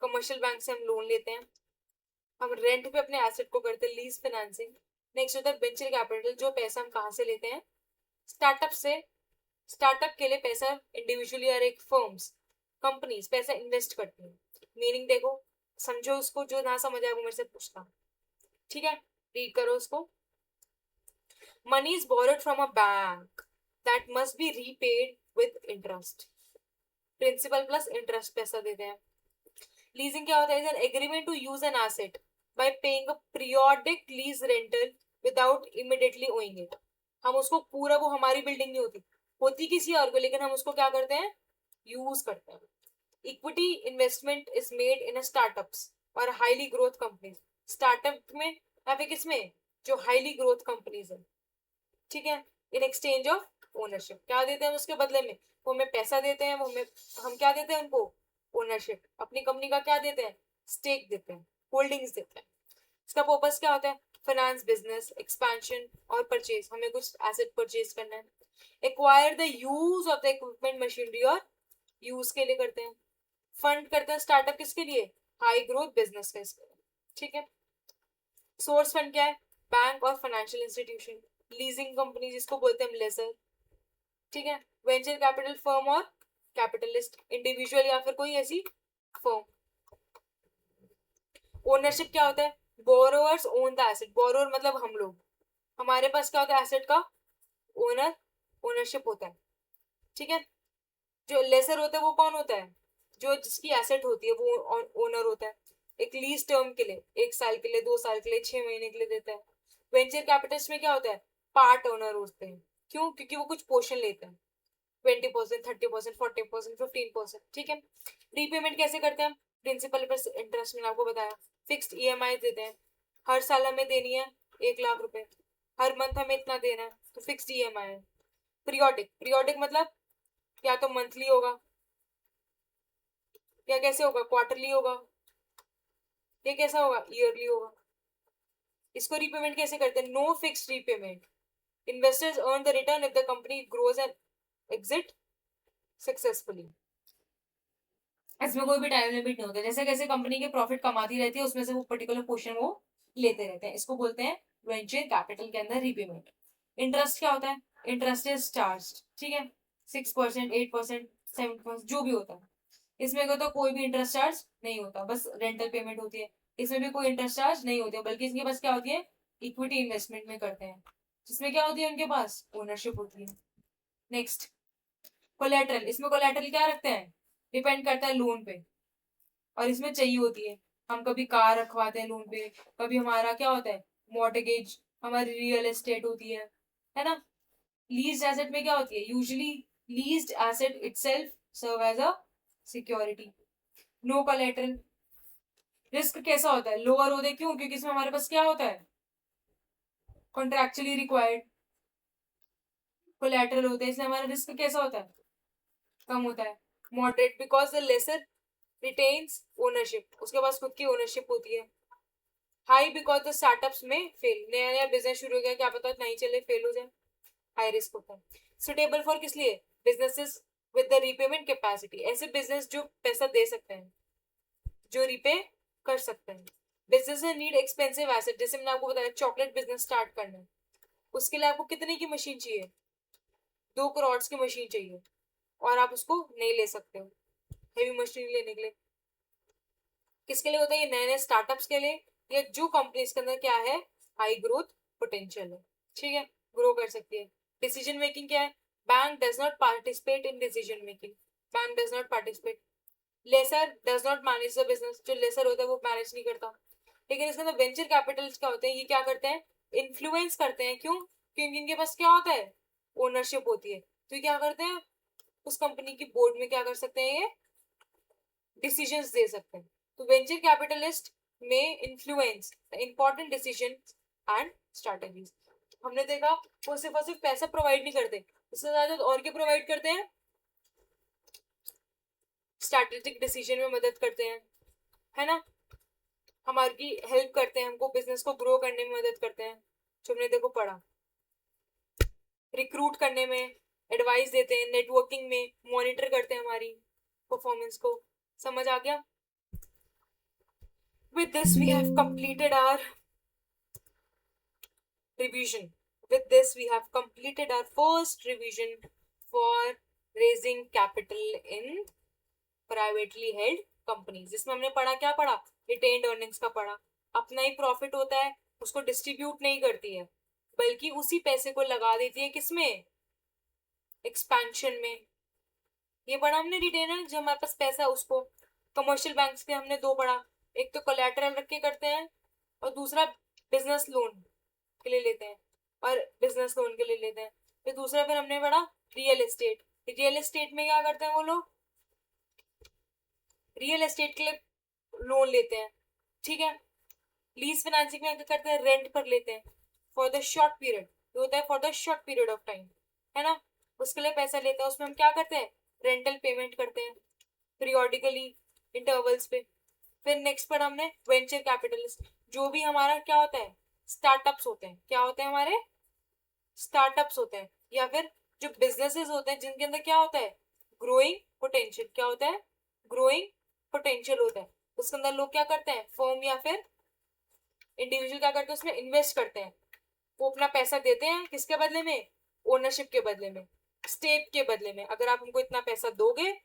कमर्शियल बैंक से हम लोन लेते हैं, हम रेंट पे अपने एसेट को करते हैं लीज फाइनेंसिंग। नेक्स्ट होता है वेंचर कैपिटल, जो पैसा हम कहाँ से लेते हैं, स्टार्टअप से, स्टार्टअप के लिए पैसा इंडिविजुअली और एक फर्म्स कंपनीज पैसा इन्वेस्ट करती हैं। मीनिंग देखो, समझो उसको, जो ना समझ आए वो मेरे से पूछना, ठीक है, रीड करो उसको। Money is borrowed from a bank that must be repaid with interest, principal plus interest पैसा देते हैं। लीजिंग क्या होता है, is an agreement to use an asset by paying a periodic lease rental without immediately owing it, हम उसको पूरा, वो हमारी बिल्डिंग नहीं होती, होती किसी और को, लेकिन हम उसको क्या करते हैं, यूज करते हैं। Equity investment is made in startups और हाईली ग्रोथ कंपनीज, स्टार्टअप में या फिर किसमें, जो हाईली ग्रोथ कंपनीज है, ठीक है। इन एक्सचेंज ऑफ ओनरशिप, क्या देते हैं उसके बदले में, वो हमें पैसा देते हैं, वो हमें, हम क्या देते हैं उनको, ओनरशिप, अपनी कंपनी का क्या देते हैं, स्टेक देते हैं, होल्डिंग्स देते हैं। इसका पर्पस क्या होता है, फाइनेंस, बिजनेस एक्सपेंशन और परचेज, हमें कुछ एसेट परचेज करना है। Acquire the use of the equipment machinery, और यूज के लिए करते हैं। फंड करते हैं स्टार्टअप किसके लिए, हाई ग्रोथ बिजनेस के लिए, ठीक है। सोर्स फंड क्या है, बैंक और फाइनेंशियल इंस्टीट्यूशन, लीजिंग कंपनी जिसको बोलते हैं लेजर, ठीक है। वेंचर कैपिटल फर्म और कैपिटलिस्ट, इंडिविजुअल या फिर कोई ऐसी फर्म। ओनरशिप क्या होता है, borrowers own the asset, borrower मतलब हम लोग, हमारे पास क्या होता है, एसेट का ओनर, ओनरशिप होता है, ठीक है। जो लेसर होता है वो कौन होता है, जो जिसकी एसेट होती है वो ओनर होता है, एक लीज टर्म के लिए, 1 साल के लिए, 2 साल के लिए, 6 महीने के लिए देता है। वेंचर कैपिटलिस्ट में क्या होता है, पार्ट ओनर होते हैं, क्यों, क्योंकि वो कुछ पोर्शन लेते हैं, 20%, 30%, 40%, 15%, ठीक है। रीपेमेंट कैसे करते हैं, प्रिंसिपल प्लस इंटरेस्ट, मैंने आपको बताया। फिक्स्ड ईएमआई देते हैं, हर साल हमें देनी है 1 लाख रुपए, हर मंथ हमें इतना देना है, तो फिक्स्ड ईएमआई है। पीरियोडिक, पीरियोडिक मतलब या तो मंथली होगा, या कैसे होगा, क्वार्टरली होगा, ये कैसा होगा, ईयरली होगा। इसको रीपेमेंट कैसे करते हैं, no fixed repayment, investors earn the return if the company grows and exit successfully, इसमें कोई भी टाइम लिमिट नहीं होता, जैसे कैसे कंपनी के प्रॉफिट कमाती रहती है उसमें से वो पर्टिकुलर पोर्शन वो लेते रहते हैं, इसको बोलते हैं वेंचर कैपिटल के अंदर रीपेमेंट। इंटरेस्ट क्या होता है, इंटरेस्ट इज चार्ज, ठीक है, 6%, 8%, 7%, जो भी होता है। इसमें तो कोई भी इंटरेस्ट चार्ज नहीं होता, बस रेंटल पेमेंट होती है, इसमें भी कोई इंटरेस्ट चार्ज नहीं होती है, बल्कि इसके पास क्या होती है, इक्विटी इन्वेस्टमेंट में करते हैं, जिसमें क्या होती है, उनके पास ओनरशिप होती है। नेक्स्ट, कोलेटरल, इसमें कोलेटरल क्या रखते हैं, डिपेंड करता है लोन पे, और इसमें चाहिए होती है, हम कभी कार रखवाते हैं लोन पे, कभी हमारा क्या होता है, मॉर्टगेज, हमारी रियल एस्टेट होती है ना। लीज्ड एसेट में क्या होती है, usually leased asset itself serve as a security, no collateral, risk कैसा होता है, लोअर होता है, क्यों? क्योंकि इसमें हमारे पास क्या होता है, कॉन्ट्रैक्चुअली रिक्वायर्ड कोलैटरल होते हैं, इसलिए हमारा रिस्क कैसा होता है, कम होता है। Moderate because the lessor retains ownership, उसके पास खुद की ओनरशिप होती है। High because the startups may fail, नया नया बिजनेस शुरू हो गया, क्या पता नहीं चले, फेल हो जाए, हाई रिस्क होता है। सुटेबल फॉर किस लिए, businesses with the repayment capacity, ऐसे बिजनेस जो पैसा दे सकते हैं, जो रीपे कर सकते हैं। बिजनेस नीड एक्सपेंसिव एसेट, जैसे मैंने आपको बताया चॉकलेट बिजनेस स्टार्ट करना है, उसके लिए आपको कितने की मशीन चाहिए, 2 करोड़ की मशीन चाहिए, और आप उसको नहीं ले सकते हो हेवी मशीन लेने के लिए। किसके लिए होता है ये, नए नए स्टार्टअप्स के लिए, या जो कंपनीज के अंदर क्या है, हाई ग्रोथ पोटेंशियल है, ठीक है, ग्रो कर सकती है। डिसीजन मेकिंग क्या है, bank does not participate in decision making, bank does not participate. Lessor does not manage the business, जो लेसर होता है वो मैनेज नहीं करता। लेकिन इसके अंदर वेंचर कैपिटल क्या होते हैं, ये क्या करते हैं, इन्फ्लुएंस करते हैं, क्यों? क्योंकि इनके पास क्या होता है, ओनरशिप होती है, तो ये क्या करते हैं, उस कंपनी की बोर्ड में क्या कर सकते हैं, ये डिसीजंस दे सकते हैं। तो वेंचर कैपिटलिस्ट में influence important decision and strategies. हमने देखा वो सिर्फ और सिर्फ पैसा प्रोवाइड नहीं करते, इससे ज्यादा और क्या प्रोवाइड करते हैं, स्ट्रैटेजिक डिसीजन में मदद करते हैं, है ना, हमारी हेल्प करते हैं, हमको बिजनेस को ग्रो करने में मदद करते हैं, जो हमने देखो पढ़ा। रिक्रूट करने में, एडवाइस देते हैं, नेटवर्किंग में, मॉनिटर करते हैं हमारी परफॉर्मेंस को। समझ आ गया? With this we have completed our revision. With this we have completed our first revision for raising capital in privately held companies, जिसमें हमने पढ़ा, क्या पढ़ा, रिटेन्ड अर्निंग्स का पढ़ा। अपना ही प्रॉफिट होता है, उसको डिस्ट्रीब्यूट नहीं करती है, बल्कि उसी पैसे को लगा देती है किसमें, एक्सपेंशन में। ये पढ़ा हमने रिटेनर, जो हमारे पास पैसा है उसको। कमर्शियल बैंक्स के हमने 2 पढ़ा, एक तो कोलैटरल रख के करते हैं, और दूसरा बिजनेस लोन के लिए लेते हैं, और बिजनेस लोन के लिए लेते हैं। फिर दूसरा फिर हमने पढ़ा रियल एस्टेट। रियल एस्टेट में क्या करते हैं वो लोग, रियल एस्टेट के लिए लोन लेते हैं, ठीक है। लीज फाइनेंसिंग में क्या करते हैं, रेंट पर लेते हैं फॉर द शॉर्ट पीरियड, ये होता है for the short period of time, है ना, उसके लिए पैसा लेते हैं, उसमें हम क्या करते हैं, रेंटल पेमेंट करते हैं पीरियोडिकली, इंटरवल्स पे। फिर नेक्स्ट पर हमने वेंचर कैपिटलिस्ट, जो भी हमारा क्या होता है, स्टार्टअप्स होते हैं, क्या होते हैं हमारे, स्टार्टअप्स होते हैं, या फिर जो बिजनेसेस होते हैं जिनके अंदर क्या होता है, ग्रोइंग पोटेंशियल, क्या होता है, ग्रोइंग पोटेंशियल होता है, उसके अंदर लोग क्या करते हैं, फर्म या फिर इंडिविजुअल क्या करते हैं, उसमें इन्वेस्ट करते हैं, वो अपना पैसा देते हैं किसके बदले में, ओनरशिप के बदले में, स्टेक के बदले में। अगर आप हमको इतना पैसा दोगे,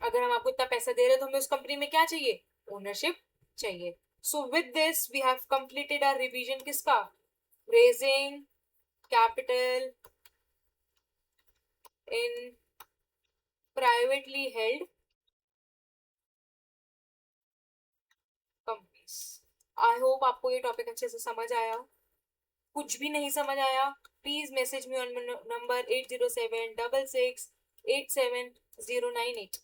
अगर हम आपको इतना पैसा दे रहे हैं, तो हमें उस कंपनी में क्या चाहिए, ओनरशिप चाहिए। So with this we have completed our revision किसका, raising capital in privately held companies. I hope आपको ये टॉपिक अच्छे से समझ आया। कुछ भी नहीं समझ आया, please message me on number 8076668708,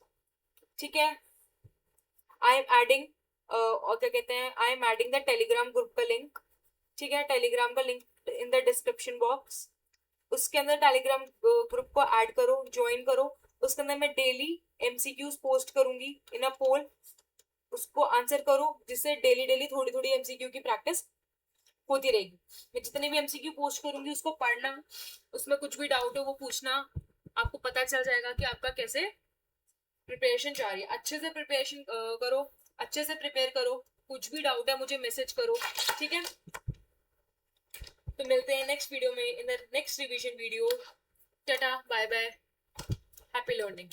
ठीक है। आई एम एडिंग, और क्या कहते हैं, I am adding the Telegram group का लिंक, ठीक है, टेलीग्राम का link in the description box. उसके अंदर टेलीग्राम ग्रुप को ऐड करो, ज्वाइन करो। उसके अंदर मैं डेली एमसीक्यूज पोस्ट करूंगी इन अ पोल, उसको आंसर करो, जिससे डेली डेली थोड़ी थोड़ी एमसीक्यू की प्रैक्टिस होती रहेगी। मैं जितने भी एमसीक्यू पोस्ट करूंगी उसको पढ़ना, उसमें कुछ भी डाउट हो वो पूछना, आपको पता चल जाएगा कि आपका कैसे प्रिपरेशन जा रही है। अच्छे से प्रिपरेशन करो, अच्छे से प्रिपेयर करो, कुछ भी डाउट है मुझे मैसेज करो, ठीक है। तो मिलते हैं नेक्स्ट वीडियो में, in the next revision video. Tata, bye bye, happy learning.